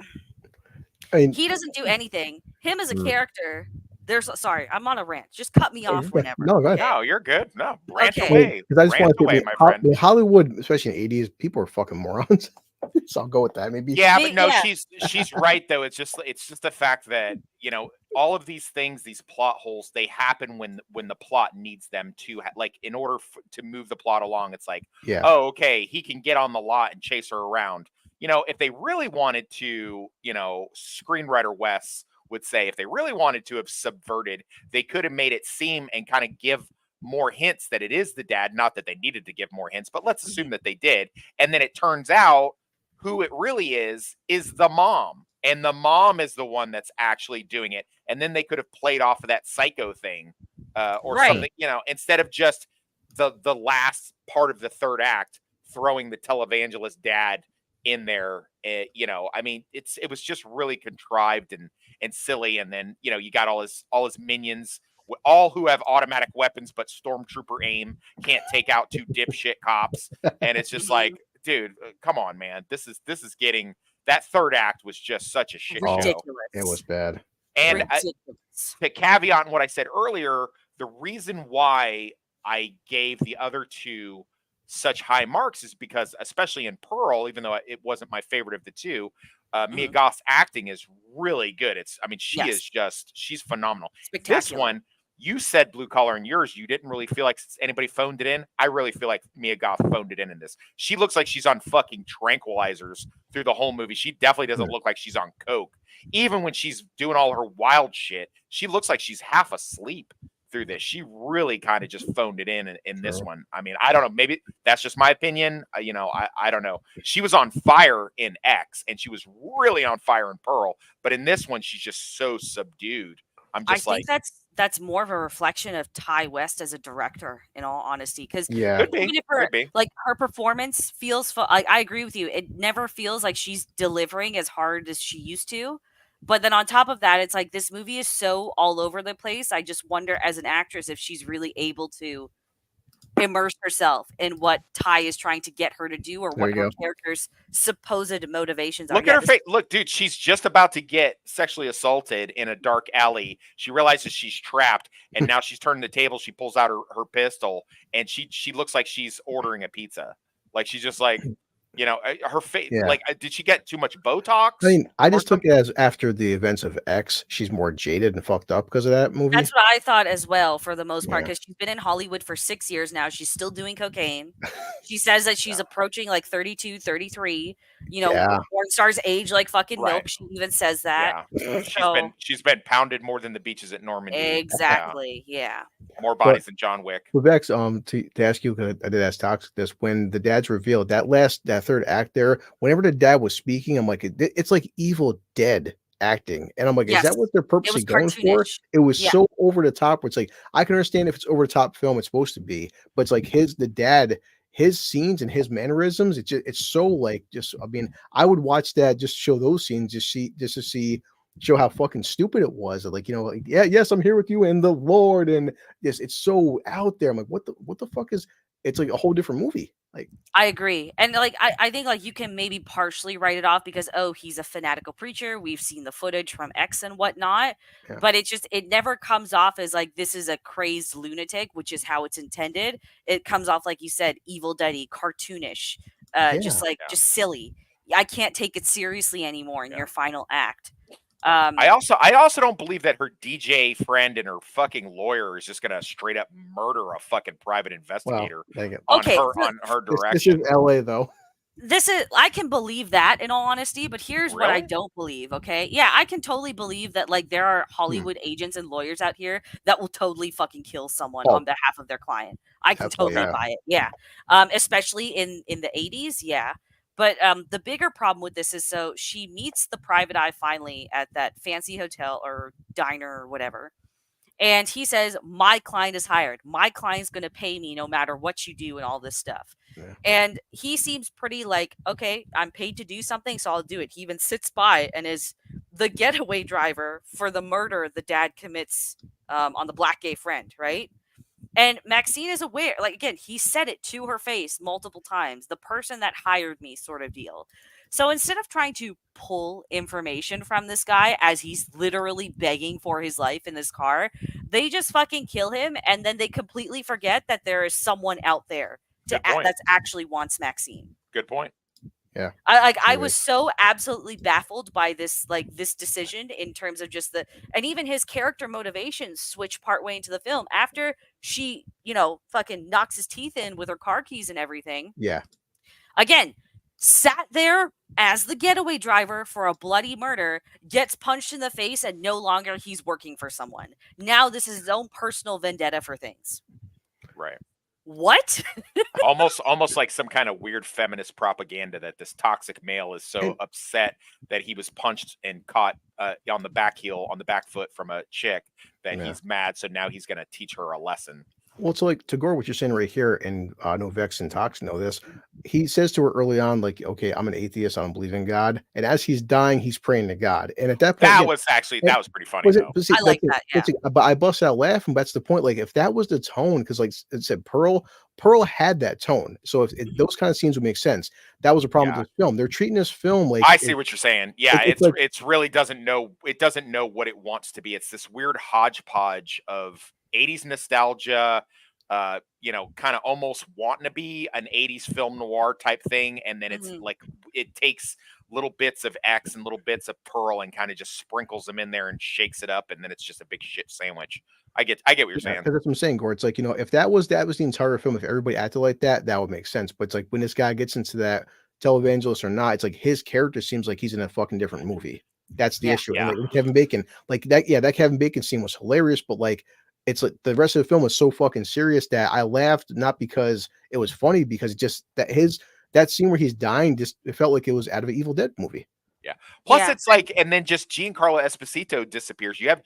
mean, he doesn't do anything. Him as a character, sorry, I'm on a rant. Just cut me off whenever. No, go ahead. No, you're good. No, rant Okay. away. Because I just Rant want away, to my friend. Hollywood, especially in the 80s, people are fucking morons. So I'll go with that. Maybe. Yeah, but no, Yeah. she's right though. It's just the fact that all of these things, these plot holes, they happen when the plot needs them to. Like in order to move the plot along, it's like, Yeah. oh, okay, he can get on the lot and chase her around. If they really wanted to, screenwriter Wes would say, if they really wanted to have subverted, they could have made it seem and kind of give more hints that it is the dad. Not that they needed to give more hints, but let's assume that they did. And then it turns out who it really is the mom. And the mom is the one that's actually doing it. And then they could have played off of that psycho thing or Right. something, instead of just the last part of the third act throwing the televangelist dad in there. I mean, it was just really contrived and silly. And then, you got all his minions, all who have automatic weapons, but stormtrooper aim can't take out two dipshit cops. And it's just like, dude, come on, man. This is getting, that third act was just such a shit show. Ridiculous. It was bad. And ridiculous. to caveat on what I said earlier, the reason why I gave the other two such high marks is because, especially in Pearl, even though it wasn't my favorite of the two, Mia Goth's acting is really good. She's phenomenal. Spectacular. This one, you said blue collar in yours. You didn't really feel like anybody phoned it in. I really feel like Mia Goth phoned it in this. She looks like she's on fucking tranquilizers through the whole movie. She definitely doesn't look like she's on coke. Even when she's doing all her wild shit, she looks like she's half asleep through this. She really kind of just phoned it in this one. I mean, I don't know. Maybe that's just my opinion. I don't know. She was on fire in X, and she was really on fire in Pearl. But in this one, she's just so subdued. I think that's more of a reflection of Ty West as a director, in all honesty, because Yeah. even if like her performance feels, I agree with you. It never feels like she's delivering as hard as she used to. But then on top of that, it's like this movie is so all over the place. I just wonder, as an actress, if she's really able to immerse herself in what Ty is trying to get her to do, or what her character's supposed motivations are. Look at her face. Look, dude, she's just about to get sexually assaulted in a dark alley. She realizes she's trapped, and now she's turning the table. She pulls out her pistol, and she looks like she's ordering a pizza. Like she's just like, her face. Yeah. Like, did she get too much Botox? I mean, I just took it as after the events of X, she's more jaded and fucked up because of that movie. That's what I thought as well, for the most part, because she's been in Hollywood for 6 years now. She's still doing cocaine. She says that she's approaching like 32, 33. Porn stars age like fucking milk. She even says that. Yeah. She's been pounded more than the beaches at Normandy. Exactly. Yeah. More bodies than John Wick. But Vex, to ask you, because I did ask Toxic this, when the dad's revealed, that third act there, whenever the dad was speaking, I'm like, it's like Evil Dead acting. And I'm like, is that what they're purposely going for? It was so over the top where it's like, I can understand if it's over the top film, it's supposed to be, but it's like the dad, his scenes and his mannerisms, it's so like, I mean, I would watch that, just show those scenes, just to show how fucking stupid it was. Like, yes, I'm here with you and the Lord, and yes, it's so out there. I'm like, what the fuck is? It's like a whole different movie. Like, I agree, and like I think like you can maybe partially write it off because he's a fanatical preacher. We've seen the footage from X and whatnot, but it never comes off as like this is a crazed lunatic, which is how it's intended. It comes off, like you said, Evil Dead-y, cartoonish, just silly. I can't take it seriously anymore in your final act. I also don't believe that her DJ friend and her fucking lawyer is just gonna straight up murder a fucking private investigator on her direction. This is LA though. I can believe that, in all honesty, but here's what I don't believe. Okay, yeah, I can totally believe that like there are Hollywood agents and lawyers out here that will totally fucking kill someone on behalf of their client. I can totally buy it. Yeah, especially in the 80s. Yeah. But the bigger problem with this is, so she meets the private eye finally at that fancy hotel or diner or whatever. And he says, my client is hired. My client's going to pay me no matter what you do and all this stuff. Yeah. And he seems pretty like, okay, I'm paid to do something, so I'll do it. He even sits by and is the getaway driver for the murder the dad commits on the black gay friend, right? And Maxxine is aware, like, again, he said it to her face multiple times, the person that hired me sort of deal. So instead of trying to pull information from this guy as he's literally begging for his life in this car, they just fucking kill him. And then they completely forget that there is someone out there that actually wants Maxxine. Good point. Yeah. I Right. was so absolutely baffled by this decision in terms of just and even his character motivations switch partway into the film after she, fucking knocks his teeth in with her car keys and everything. Yeah. Again, sat there as the getaway driver for a bloody murder, gets punched in the face, and no longer he's working for someone. Now this is his own personal vendetta for things. Right. What? Almost like some kind of weird feminist propaganda that this toxic male is so And- upset that he was punched and caught on the back foot from a chick that Yeah. he's mad. So now he's going to teach her a lesson. Well, it's like to Gore, what you're saying right here, and I know Vex and Tox know this. He says to her early on, like, "Okay, I'm an atheist. I don't believe in God." And as he's dying, he's praying to God. And at that point, That yeah, was actually and- that was pretty funny was it? though. But see, I like that, that's it. But I bust out laughing. But that's the point. Like, if that was the tone, because like it said, Pearl had that tone. So if those kind of scenes would make sense, that was a problem Yeah. with this film. They're treating this film like I see what you're saying. Yeah, it's like- it's really doesn't know what it wants to be. It's this weird hodgepodge of 80s nostalgia, kind of almost wanting to be an 80s film noir type thing, and then it's Mhm. like it takes little bits of X and little bits of Pearl and kind of just sprinkles them in there and shakes it up, and then it's just a big shit sandwich. I get what you're saying. Because that's what I'm saying, Gore. It's like, if that was the entire film, if everybody acted like that, that would make sense. But it's like when this guy gets into that televangelist or not, it's like his character seems like he's in a fucking different movie. That's the Yeah. issue. Yeah. And like Kevin Bacon, like that, that Kevin Bacon scene was hilarious, but like it's like the rest of the film was so fucking serious that I laughed not because it was funny, because it just that scene where he's dying, just it felt like it was out of an Evil Dead movie. Plus, Yeah. it's like, and then just Giancarlo Esposito disappears. You have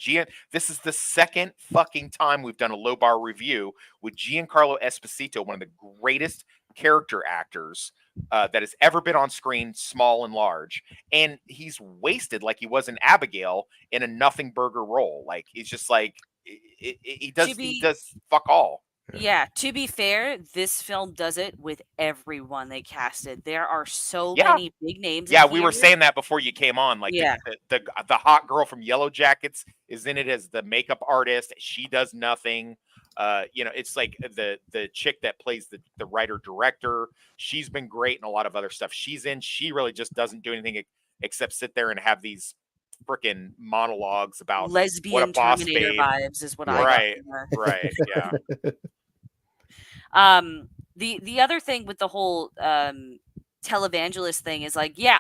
This is the second fucking time we've done a low bar review with Giancarlo Esposito, one of the greatest character actors that has ever been on screen, small and large, and he's wasted like he was in Abigail in a nothing burger role. Like he's just like he does fuck all. Yeah, to be fair, this film does it with everyone they casted. There are so Yeah. many big names. Yeah, in we were here. saying that before you came on. Like Yeah. the hot girl from Yellow Jackets is in it as the makeup artist. She does nothing. It's like the chick that plays the writer director. She's been great in a lot of other stuff she's in. She really just doesn't do anything except sit there and have these freaking monologues about what a lesbian boss Terminator babe. vibes is what Yeah. I got Right, from her. right, yeah. The other thing with the whole televangelist thing is like, yeah,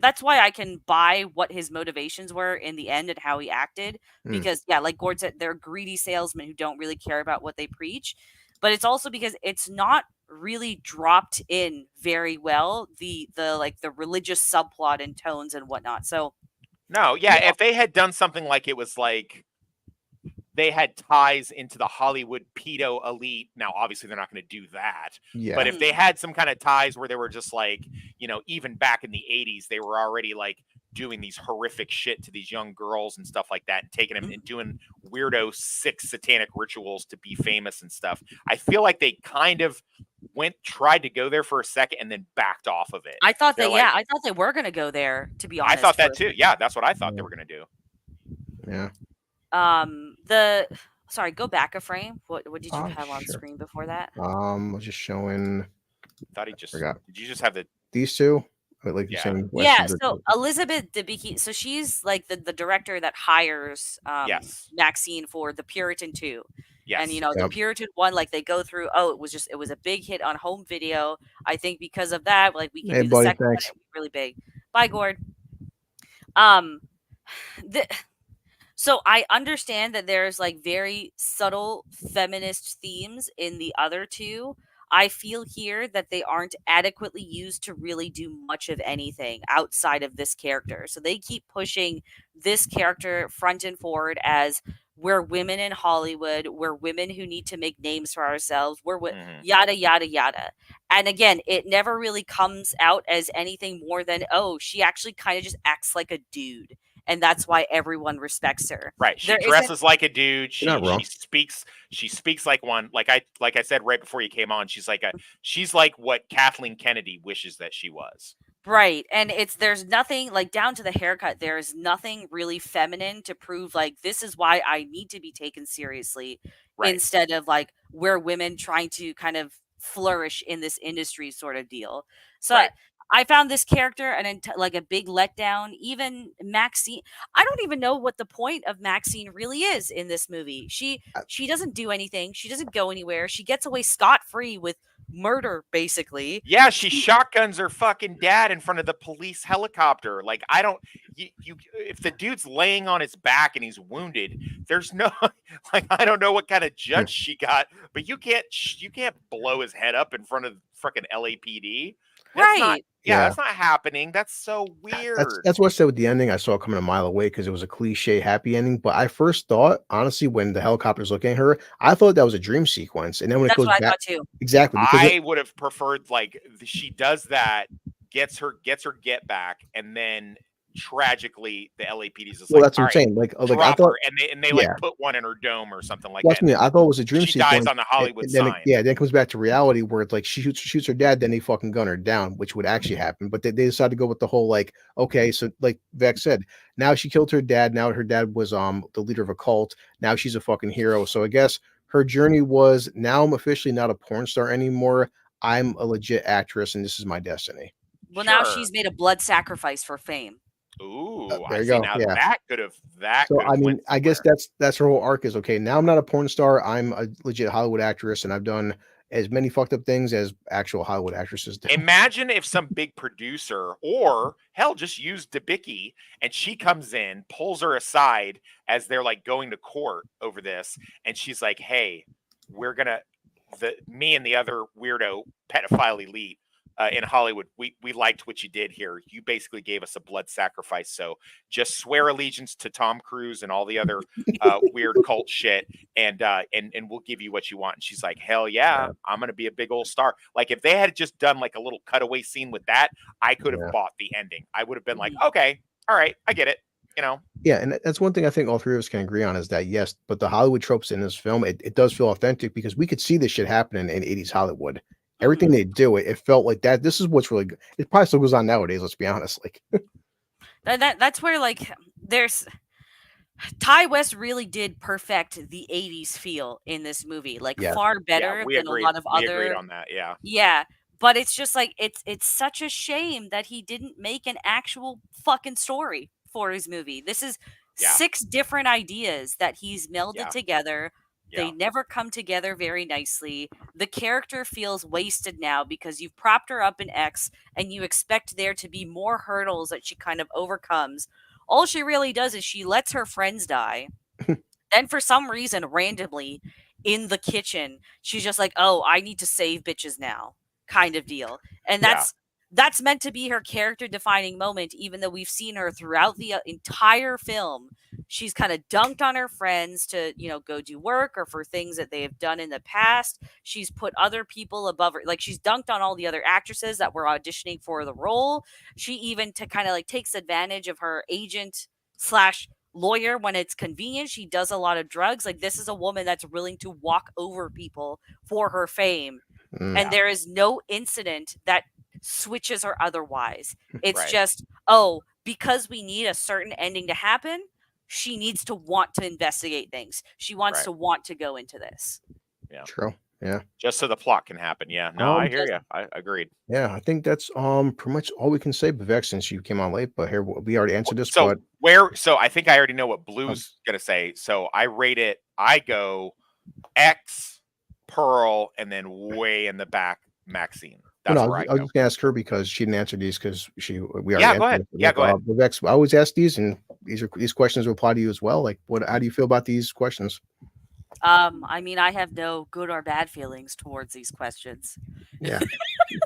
that's why I can buy what his motivations were in the end and how he acted, because yeah, like Gord said, they're greedy salesmen who don't really care about what they preach. But it's also because it's not really dropped in very well, the religious subplot and tones and whatnot. So No, yeah, if they had done something like it was like they had ties into the Hollywood pedo elite. Now, obviously, they're not going to do that. Yeah. But if they had some kind of ties where they were just like, even back in the 80s, they were already like doing these horrific shit to these young girls and stuff like that, and taking them and doing weirdo sick satanic rituals to be famous and stuff. I feel like they kind of tried to go there for a second and then backed off of it. I thought I thought they were going to go there, to be I honest. thought that too. Yeah, that's what I thought they were going to do. Yeah. Sorry, go back a frame. What did you have on Sure. screen before that? I was just showing Thought he just forgot. did you just have the these two. But like you're Yeah. saying, Yeah, Wes is so Elizabeth Debicki, so she's like the director that hires Yes. Maxxine for the Puritan 2. yes. And the Yep. Puritan 1, like they go through, it was a big hit on home video. I think because of that, like we can Hey, do the buddy, second thanks. one, it'll be really big. Bye, Gord. So I understand that there's like very subtle feminist themes in the other two. I feel here that they aren't adequately used to really do much of anything outside of this character. So they keep pushing this character front and forward as we're women in Hollywood, we're women who need to make names for ourselves, Mhm. yada yada yada. And again, it never really comes out as anything more than, oh, she actually kind of just acts like a dude. And that's why everyone respects her. Right. She There isn't- dresses like a dude. You're not wrong. She speaks like one. Like I said right before you came on, she's like what Kathleen Kennedy wishes that she was. Right. And there's nothing like down to the haircut, there is nothing really feminine to prove like this is why I need to be taken seriously, Right. instead of like we're women trying to kind of flourish in this industry sort of deal. So Right. I found this character like a big letdown. Even Maxine, I don't even know what the point of Maxine really is in this movie. She doesn't do anything. She doesn't go anywhere. She gets away scot free with murder, basically. Yeah, she shotguns her fucking dad in front of the police helicopter. Like, I don't, you if the dude's laying on his back and he's wounded, there's no, like, I don't know what kind of judge she got, but you can't blow his head up in front of fucking LAPD. That's not, Right. that's not happening. That's so weird. That's what I said with the ending. I saw it coming a mile away because it was a cliche happy ending. But I first thought, honestly, when the helicopter's looking at her, I thought that was a dream sequence. And then when it That's goes what I back, thought too. exactly, because I would have preferred, like, she does that, gets her get back, and then tragically the LAPD's just well, like, that's what I'm all right, saying. Like I drop thought, her, and they yeah. like put one in her dome or something like Well, that. I thought it was a dream She sequence. dies on the Hollywood and then sign. then it comes back to reality where it's like she shoots her dad, then they fucking gun her down, which would actually happen. But they decided to go with the whole like, okay, so like Vex said, now she killed her dad. Now her dad was the leader of a cult. Now she's a fucking hero. So I guess her journey was, now I'm officially not a porn star anymore. I'm a legit actress, and this is my destiny. Well, now Sure. she's made a blood sacrifice for fame. Ooh, There I you see. go. Now Yeah. that could have So I mean, went I guess somewhere. that's her whole arc is, okay, now I'm not a porn star. I'm a legit Hollywood actress, and I've done as many fucked up things as actual Hollywood actresses do. Imagine if some big producer, or hell, just use Debicki, and she comes in, pulls her aside as they're like going to court over this, and she's like, "Hey, we're gonna me and the other weirdo pedophile elite in Hollywood, we liked what you did here. You basically gave us a blood sacrifice, so just swear allegiance to Tom Cruise and all the other weird cult shit, and we'll give you what you want." And she's like, "Hell yeah, I'm gonna be a big old star." Like, if they had just done like a little cutaway scene with that, I could have Yeah. bought the ending. I would have been like, "Okay, all right, I get it." You know, Yeah, and that's one thing I think all three of us can agree on is that, yes, but the Hollywood tropes in this film, it does feel authentic because we could see this shit happening in 80s Hollywood. Everything they do, it felt like that. This is what's really good. It probably still goes on nowadays, let's be honest. Like, That's where like there's Ty West really did perfect the 80s feel in this movie, like Yeah. far yeah, better we than a agreed. lot of We agreed other. on that. Yeah, Yeah, but it's just like it's such a shame that he didn't make an actual fucking story for his movie. This is yeah, 6 different ideas that he's melded yeah, together. yeah. They never come together very nicely. The character feels wasted now because you've propped her up in X and you expect there to be more hurdles that she kind of overcomes. All she really does is she lets her friends die. Then for some reason, randomly in the kitchen, she's just like, "Oh, I need to save bitches now," kind of deal. And Yeah. that's meant to be her character defining moment, even though we've seen her throughout the entire film. She's kind of dunked on her friends to, go do work or for things that they have done in the past. She's put other people above her. Like, she's dunked on all the other actresses that were auditioning for the role. She even to kind of like takes advantage of her agent slash lawyer when it's convenient. She does a lot of drugs. Like, this is a woman that's willing to walk over people for her fame. And there is no incident that switches her otherwise. It's Right. just, because we need a certain ending to happen, she needs to want to investigate things. She wants Right. to want to go into this. Yeah. true. Yeah. Just so the plot can happen. Yeah. No, I hear just- you. I agreed. Yeah, I think that's pretty much all we can say, Vivek, since you came on late. But here we already answered this. So But so I think I already know what Blue's gonna say. So I rate it. I go X, Pearl, and then way in the back, Maxine. That's no, where I I was go. just gonna ask her because she didn't answer these because we already Yeah, answered go ahead. it. Yeah, go ahead. Vivek, I always ask these, and these questions will apply to you as well. Like, how do you feel about these questions? I mean, I have no good or bad feelings towards these questions. Yeah.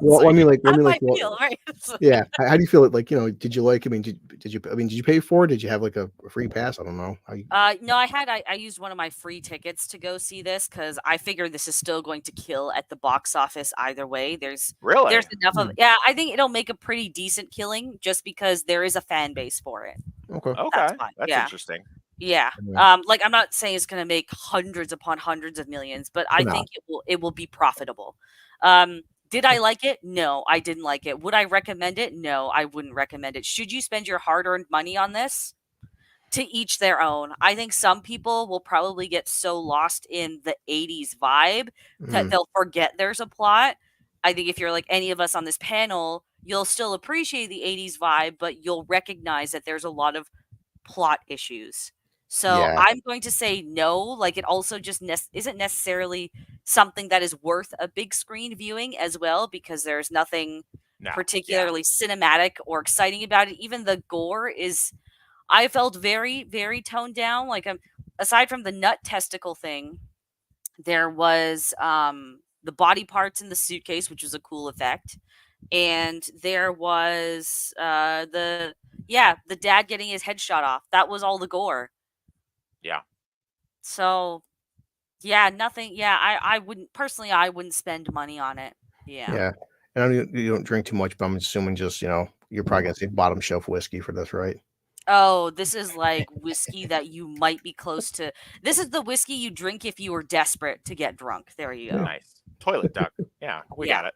Well, I mean, like, How do I well, feel, right? yeah. How do you feel it? Like, did you like? I mean, did you? I mean, did you pay for it? Did you have like a free pass? I don't know. How you, No, I used one of my free tickets to go see this because I figured this is still going to kill at the box office either way. There's Really? enough of I think it'll make a pretty decent killing just because there is a fan base for it. okay. Okay. fine. That's Yeah. interesting. Yeah. Yeah. Like, I'm not saying it's going to make hundreds upon hundreds of millions, but I No. think it will be profitable. Did I like it? No, I didn't like it. Would I recommend it? No, I wouldn't recommend it. Should you spend your hard-earned money on this? To each their own. I think some people will probably get so lost in the 80s vibe that they'll forget there's a plot. I think if you're like any of us on this panel, you'll still appreciate the 80s vibe, but you'll recognize that there's a lot of plot issues. So Yeah. I'm going to say no. Like, it also just isn't necessarily something that is worth a big screen viewing as well, because there's nothing No, yeah. particularly cinematic or exciting about it. Even the gore is, I felt very, very toned down. Like, aside from the nut testicle thing, there was the body parts in the suitcase, which was a cool effect, and there was the dad getting his head shot off. That was all the gore. Yeah. So yeah, nothing. Yeah, I wouldn't personally. I wouldn't spend money on it. Yeah. Yeah. And I know you don't drink too much, but I'm assuming just, you're probably gonna say bottom shelf whiskey for this, right? Oh, this is like whiskey that you might be close to. This is the whiskey you drink if you were desperate to get drunk. There you go. Nice. Toilet duck. Yeah, we Yeah. got it.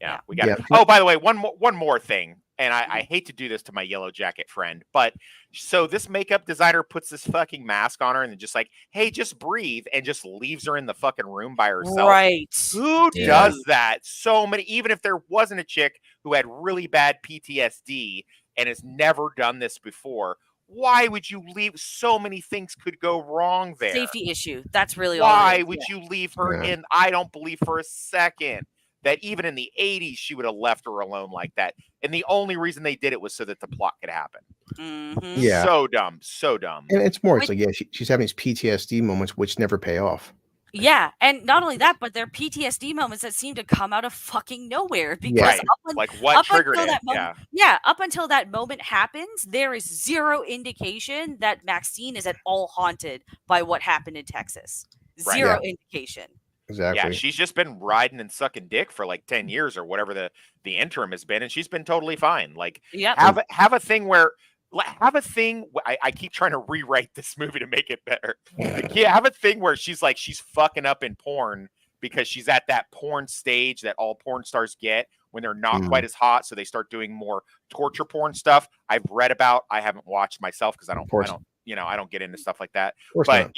Yeah, Yeah. we got Yeah. it. Oh, by the way, one more thing, and I hate to do this to my yellow jacket friend, but so this makeup designer puts this fucking mask on her and then just like, hey, just breathe, and just leaves her in the fucking room by herself. Right. Who Yeah. does that? So many, even if there wasn't a chick who had really bad PTSD and has never done this before, why would you leave? So many things could go wrong there. Safety issue. That's really all. Why it is. would you leave her Yeah. in? I don't believe for a second that even in the 80s she would have left her alone like that. And the only reason they did it was so that the plot could happen. Mhm. Yeah. So dumb. So dumb. And it's more, it's like, she's having these PTSD moments which never pay off. Yeah, and not only that, but they're PTSD moments that seem to come out of fucking nowhere, because Right. up, Like what up triggered until it? that moment, up until that moment happens, there is zero indication that Maxxine is at all haunted by what happened in Texas. Right. Zero indication. Exactly. Yeah, she's just been riding and sucking dick for like 10 years or whatever the interim has been, and she's been totally fine. Like, Yep. have a thing where I keep trying to rewrite this movie to make it better. Like, yeah, have a thing where she's fucking up in porn because she's at that porn stage that all porn stars get when they're not quite as hot, so they start doing more torture porn stuff. I've read about, I haven't watched myself because I don't get into stuff like that. But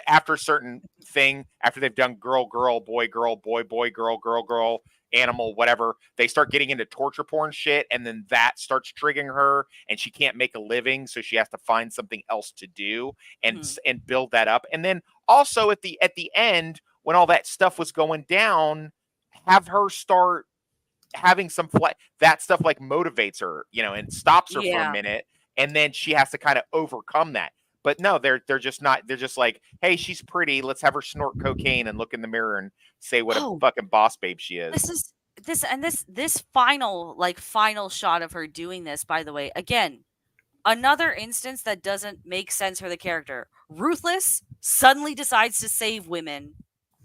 after a certain thing, after they've done girl, boy, boy, girl, animal, whatever, they start getting into torture porn shit, and then that starts triggering her, and she can't make a living, so she has to find something else to do and build that up. And then also at the end, when all that stuff was going down, have her start having some that stuff like motivates her, and stops her for a minute, and then she has to kind of overcome that. But no, they're just not. They're just like, hey, she's pretty. Let's have her snort cocaine and look in the mirror and say what a fucking boss babe she is. This final shot of her doing this, by the way, again, another instance that doesn't make sense for the character. Ruthless suddenly decides to save women,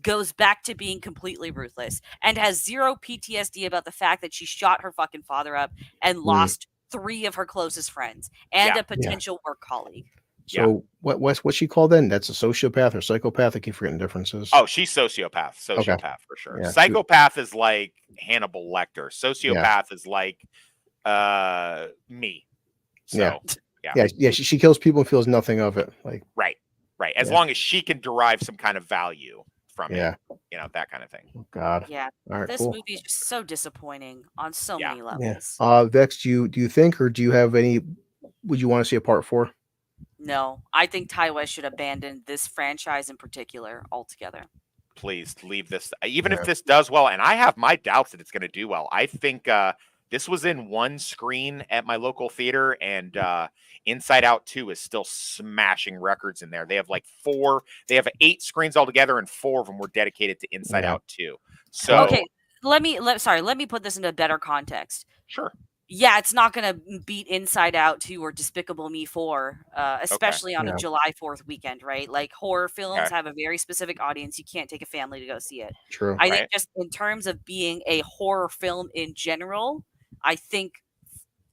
goes back to being completely ruthless, and has zero PTSD about the fact that she shot her fucking father up and lost 3 of her closest friends and a potential work colleague. So what's she called then? That's a sociopath or psychopath? I keep forgetting differences. Oh, she's sociopath for sure. Yeah, psychopath is like Hannibal Lecter. Sociopath is like me. So yeah. She kills people and feels nothing of it. Like right. As long as she can derive some kind of value from it, that kind of thing. Oh, God. Yeah. All right, this movie is just so disappointing on so many levels. Vex, do you think, or do you have any? Would you want to see a part 4? No, I think Ty West should abandon this franchise in particular altogether. Please leave this. Even if this does well, and I have my doubts that it's going to do well. I think this was in one screen at my local theater, and Inside Out 2 is still smashing records in there. They have they have 8 screens altogether, and 4 of them were dedicated to Inside Out 2. So okay, let me put this into a better context. Sure. Yeah, it's not going to beat Inside Out 2 or Despicable Me 4, especially on a July 4th weekend, right? Like, horror films have a very specific audience. You can't take a family to go see it. True. I think just in terms of being a horror film in general, I think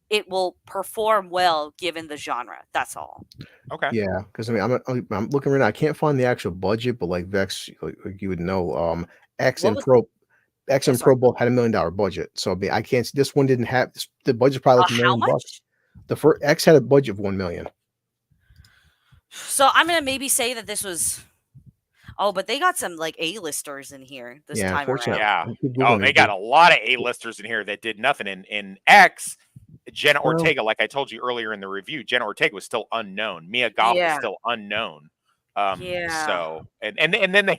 it will perform well given the genre. That's all. Okay. Yeah, because I mean, I'm looking right now. I can't find the actual budget, but like Vex, like you would know, X and Pro both had $1 million budget. So I mean, I can't. This one didn't have the budget. Probably like $1 million. How much? The first X had a budget of $1 million. So I'm gonna maybe say that this was. Oh, but they got some like A-listers in here this Yeah, time unfortunately. around. Yeah. I keep Oh, Googling they it, got but- a lot of A-listers in here that did nothing. In X, Jenna Well- Ortega, like I told you earlier in the review, Jenna Ortega was still unknown. Mia Goth was Yeah. still unknown. Yeah. So and then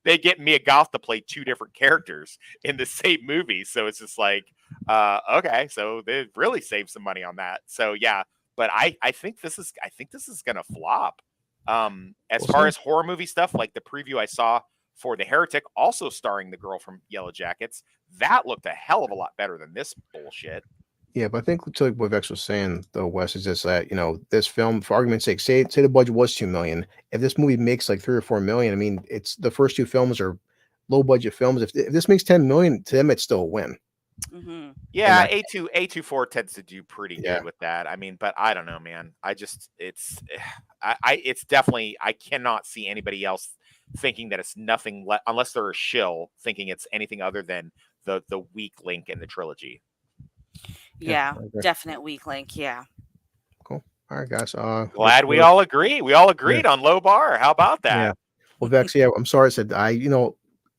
they get Mia Goth to play two different characters in the same movie. So it's just like, okay, so they really saved some money on that. So yeah, but I think this is gonna flop. As We'll far see. as horror movie stuff, like the preview I saw for The Heretic, also starring the girl from Yellow Jackets, that looked a hell of a lot better than this bullshit. Yeah, but I think to like what Vex was saying though, Wes, is just that this film, for argument's sake, say the budget was $2 million. If this movie makes like 3 or 4 million, I mean, it's the first two films are low budget films. If this makes 10 million, to them it's still a win. Hmm. Yeah, that- A24 tends to do pretty Yeah. good with that. I mean, but I don't know, man. I just it's it's definitely, I cannot see anybody else thinking that it's nothing unless they're a shill, thinking it's anything other than the weak link in the trilogy. Yeah, I agree. definite weak link. Yeah. All right, guys. Glad we all agree. We all agreed on low bar. How about that? Yeah. Well, Vex, yeah, I'm sorry I said I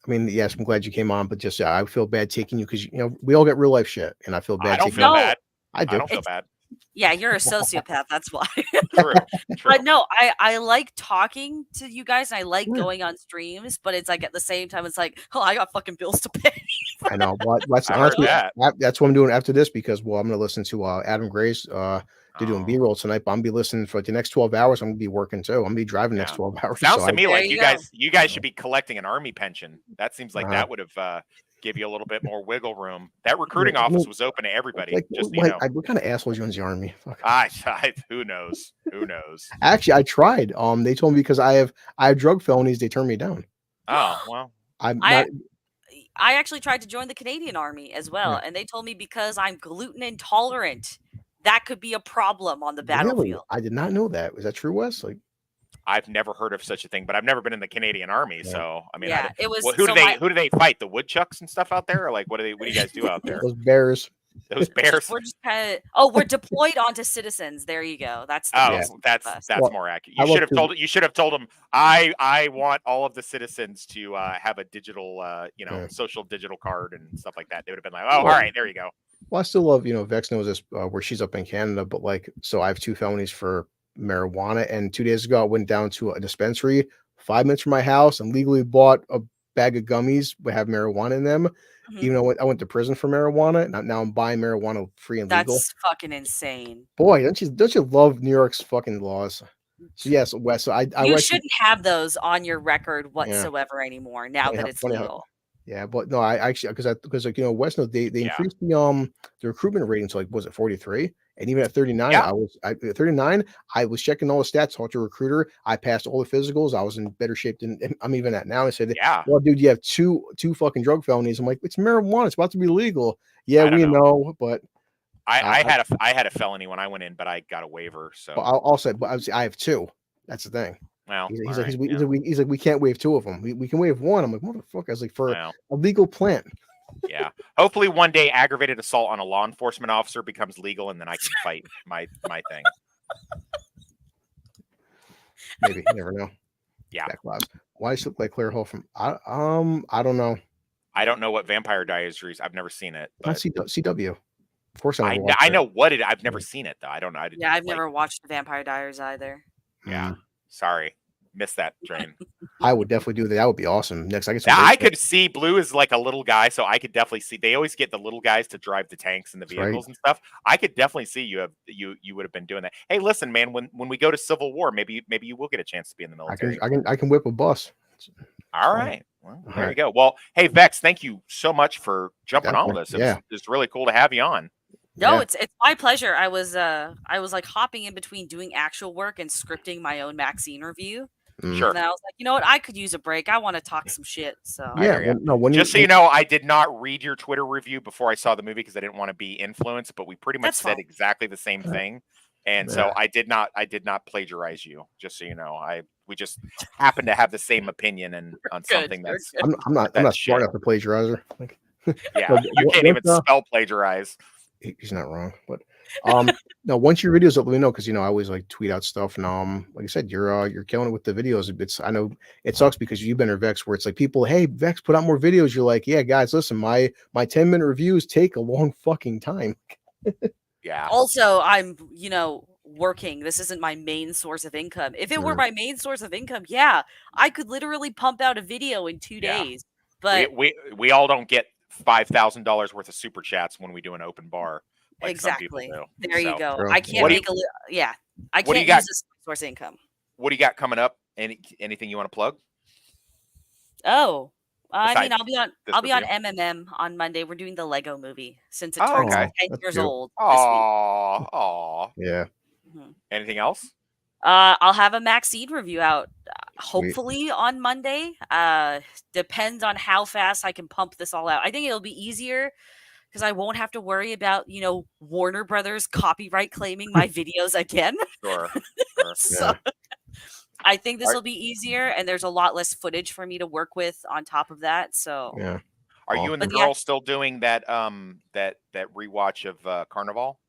mean, yes, I'm glad you came on, but just I feel bad taking you because we all get real life shit, and I feel bad. I don't taking feel No. bad. I do. I don't feel bad. Yeah, you're a sociopath. That's why. True. True. But no, I like talking to you guys and I like Yeah. going on streams, but it's like at the same time, it's like, oh, I got fucking bills to pay. I know. Well, that's I heard honestly that. that's what I'm doing after this because I'm going to listen to Adam Gray's they're doing Oh. B-roll tonight. But I'm gonna be listening for the next 12 hours. I'm gonna be working too. I'm gonna be driving the next Yeah. 12 hours. Sounds so to me There like you you guys should be collecting an army pension. That seems like Uh-huh. that would have give you a little bit more wiggle room. That recruiting I mean, office was open to everybody. like, Just what kind of assholes joins the army? Fuck. who knows? Who knows? Actually, I tried. They told me because I have drug felonies, they turned me down. Oh well. I'm I- not. I actually tried to join the Canadian Army as well, Yeah. and they told me because I'm gluten intolerant, that could be a problem on the Really? battlefield. I did not know that. Was that true, Wes? Like, I've never heard of such a thing, but I've never been in the Canadian Army, Yeah. so I mean, Yeah, it was. who so do they fight? The woodchucks and stuff out there, or like what do you guys do out there? those bears. Those bears. We're just kind of. Oh, we're deployed onto citizens. There you go. That's the Oh, best that's of us. Well, more accurate. I You love should have to- told you should have told them I want all of the citizens to have a digital Yeah. social digital card and stuff like that. They would have been like, oh, all Well, right, there you go. Well, I still love, Vex knows this where she's up in Canada, but like, so I have 2 felonies for marijuana. And 2 days ago, I went down to a dispensary 5 minutes from my house and legally bought a bag of gummies that have marijuana in them. Mhm. Even though I went to prison for marijuana, now I'm buying marijuana free and legal. That's fucking insane. Boy, don't you love New York's fucking laws? So yes, Wes. So I You actually- shouldn't have those on your record whatsoever anymore now Funny that how- it's funny how- legal. Yeah, but no, I actually because like Wes knows they Yeah. increased the recruitment rating to like was it 43, and even at 39, Yeah. at 39 I was checking all the stats, talked to a recruiter, I passed all the physicals, I was in better shape than I'm even at now. I said, Yeah. well, dude, you have two fucking drug felonies. I'm like, it's marijuana, it's about to be legal. Yeah, I don't we know. know, but I had a felony when I went in, but I got a waiver. So I'll say, but I have 2. That's the thing. well, He's all like, right, he's like, we can't waive 2 of them. We can waive 1. I'm like, motherfucker. I was like, for well, a legal plant. yeah. Hopefully one day aggravated assault on a law enforcement officer becomes legal, and then I can fight my thing. Maybe you never know. Yeah. Backlash. Why does she look like Claire Hall from? I don't know. I don't know what Vampire Diaries. I've never seen it. Not But CW. Of course, I, never I watched it. know what it. I've never seen it though. I don't know. Yeah, I've never watched the Vampire Diaries either. Yeah. Sorry, missed that train. I would definitely do that. That would be awesome. Next, I guess Yeah, I could see Blue is like a little guy, so I could definitely see. They always get the little guys to drive the tanks and the That's right. vehicles and stuff. I could definitely see you would have been doing that. Hey, listen, man, when we go to Civil War, maybe you will get a chance to be in the military. I can whip a bus. All right. Well, All there you right. go. Well, hey Vex, thank you so much for jumping on with us. Yeah. It's really cool to have you on. No, Yeah. it's my pleasure. I was like hopping in between doing actual work and scripting my own Maxxine review. Mm. Sure. And then I was like, you know what? I could use a break. I want to talk some shit. So I Yeah. hear ya. Well, no. When Just so you know, I did not read your Twitter review before I saw the movie because I didn't want to be influenced, but we pretty much That's said fine. exactly the same thing. And Yeah. so I did not plagiarize you, just so you know. We just happen to have the same opinion on Good, something you're that's good. I'm not That smart shit. enough to plagiarize her. Like, yeah, But you what- can't even what's, spell plagiarize. he's not wrong. But Now once your videos up, let me know, because I always like tweet out stuff, and like I said, you're killing it with the videos. I know it sucks because you've been or Vex, where it's like people, hey Vex, put out more videos. You're like, yeah guys, listen, my 10-minute reviews take a long fucking time. Yeah. Also, I'm, working. This isn't my main source of income. If it were Sure. my main source of income, yeah, I could literally pump out a video in 2 Yeah. days. But we all don't get $5,000 worth of super chats when we do an open bar like some people exactly. do. There you So, go. True. I can't What do make I what do you can't got? use this source of income. what do you got coming up? Anything you want to plug? Oh, I mean, Besides this I'll be on review? MMM on Monday. We're doing the Lego movie since it Oh, turns okay. 10 That's years cute. old this week. Aw. Yeah. Mhm. Anything else? I'll have a Maxxine review out Sweet. hopefully on Monday. Depends on how fast I can pump this all out. I think it'll be easier because I won't have to worry about, Warner Brothers copyright claiming my videos again. Sure. Sure. So I think this Are- will be easier, and there's a lot less footage for me to work with on top of that. So Yeah. Are you and the But yeah. girl still doing that that rewatch of Carnival?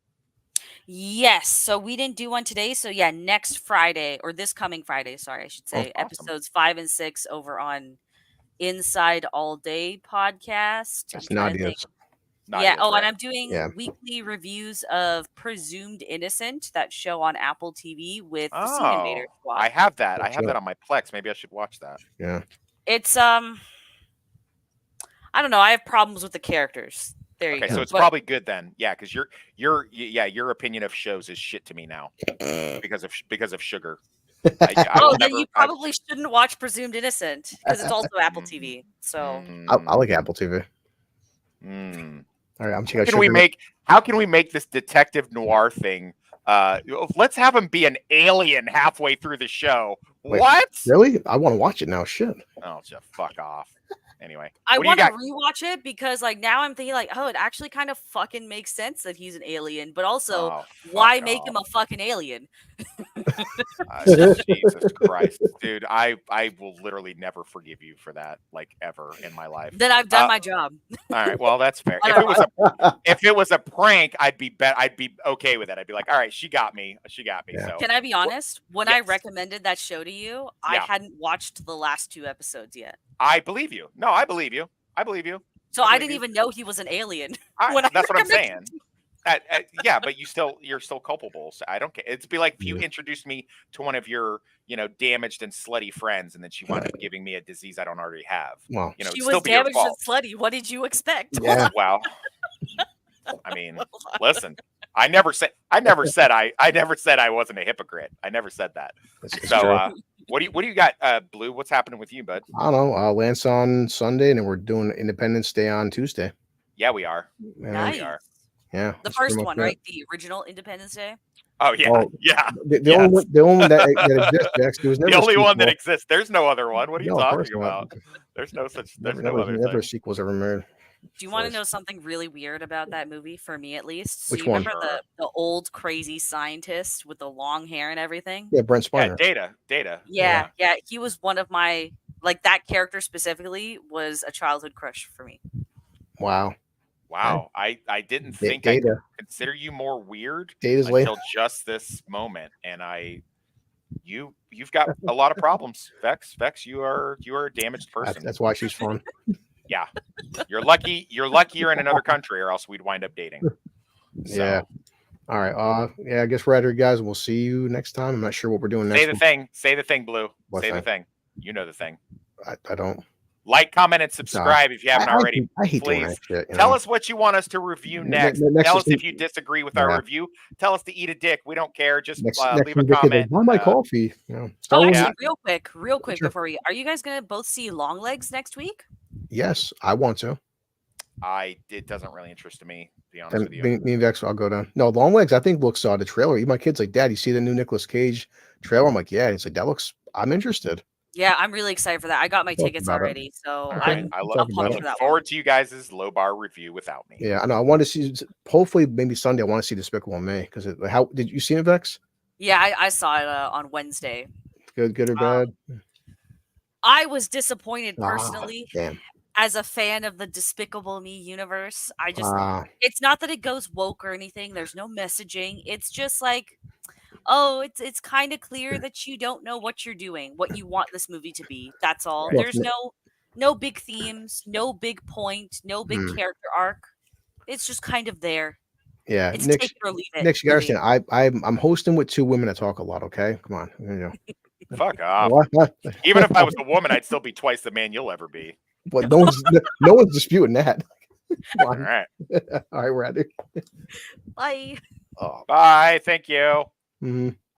yes, so we didn't do one today. So yeah, next Friday, or this coming Friday, sorry, I should say, awesome. episodes 5 and 6 over on Inside All Day podcast. That's I'm trying to think. Nadia's. Yeah. Nadia's, Oh, and right? I'm doing Yeah. weekly reviews of Presumed Innocent, that show on Apple TV with the Scene Oh, Invader squad. I have that. I Gotcha. have that on my Plex. Maybe I should watch that. Yeah. It's I don't know. I have problems with the characters. There you Okay, go. so it's But- probably good then. Yeah, because your opinion of shows is shit to me now because of sugar. I will then never- you probably shouldn't watch Presumed Innocent because it's also Apple Mm. TV. So I like Apple TV. Mm. All right, I'm checking out How can we make this detective noir thing? Let's have him be an alien halfway through the show. Wait, What? Really? I want to watch it now. Shit. Oh, just fuck off. Anyway, I what do you want to got? rewatch it because now I'm thinking oh, it actually kind of fucking makes sense that he's an alien, but also Oh, why fuck make him a off. fucking alien? Jesus Christ, dude! I will literally never forgive you for that, like ever in my life. Then I've done my job. All right, well that's fair. I If don't it was if it was a prank, I'd be okay with it. I'd be like, all right, she got me. Yeah. So Can I be honest? When I Yes. recommended that show to you, I Yeah. hadn't watched the last 2 episodes yet. I believe you. No, I believe you. I believe you. So I I believe didn't you. even know he was an alien. when I That's what I'm recommended saying. Yeah, but you're still culpable. So I don't care. It'd be like if you Yeah. introduced me to one of your, damaged and slutty friends, and then she wound up giving me a disease I don't already have. Well, It'd She still was be your damaged and fault. slutty. What did you expect? yeah. Well, I mean, listen, I never said I wasn't a hypocrite. I never said that. It's So, true. what do you got, Blue? What's happening with you, bud? I don't know. Lance on Sunday, and then we're doing Independence Day on Tuesday. Yeah, we are. Yeah. Nice. We are. Yeah. The that's first pretty much one, it. right? The original Independence Day. Oh yeah, Oh, yeah. The only one, that exists, Vex, there was never The a only one that sequel. exists. There's no other one. What are you No, of course talking not. about? There's no such. There's Never, no never, other never a thing. sequel's ever made. Do you want to First. know something really weird about that movie? For me, at least. So Which you one? remember the old crazy scientist with the long hair and everything? Yeah, Brent Yeah, Spiner. Data. Yeah. He was one of my that character specifically was a childhood crush for me. Wow. Wow, I didn't think I Data. could consider you more weird Data's late. until just this moment, and you've got a lot of problems, Vex. Vex, you are a damaged person. That's why she's fun. Yeah, you're lucky. You're lucky you're in another country, or else we'd wind up dating. So, Yeah. All right. Yeah, I guess we're out here, guys. We'll see you next time. I'm not sure what we're doing next say the week. thing. Say the thing, Blue. What Say the thing? thing. You know the thing. I don't. Like, comment, and subscribe if you haven't already. I hate doing Please that shit. you tell know? us what you want us to review Ne- next. ne- next Tell is us if the- you disagree with our Yeah. review. Tell us to eat a dick. We don't care. Just Next leave a week, comment. buy my coffee. Star Oh, Wars. actually, real quick Sure. before we are you guys gonna both see Long Legs next week? Yes, I want to. It doesn't really interest me, to be honest And with you. me and Vex, I'll go down. No, Long Legs, I think looks the trailer. My kid's like, Dad, you see the new Nicolas Cage trailer? I'm like, yeah. He's like, that looks. I'm interested. Yeah, I'm really excited for that. I got my Talk tickets about it. already, so Okay. I'm I Talk look about it. forward to you guys' low bar review without me. Yeah, I know. I want to see. Hopefully, maybe Sunday. I want to see Despicable Me because how did you see it, Vex? Yeah, I saw it on Wednesday. Good or bad? I was disappointed Ah, personally. damn. as a fan of the Despicable Me universe, I just Ah, it's not that it goes woke or anything. There's no messaging. It's just like, oh, it's kind of clear that you don't know what you're doing, what you want this movie to be. That's all. Right. look, There's no big themes, no big point, no big Hmm. character arc. It's just kind of there. yeah, It's Nick. take it or leave it. Nick, you gotta movie. understand. I'm hosting with two women that talk a lot. Okay, come on. You know. Fuck off. What? Even if I was a woman, I'd still be twice the man you'll ever be. But no one's disputing that. Come All on. right. All right, we're at it. Bye. Oh. Bye. Thank you. Mhm.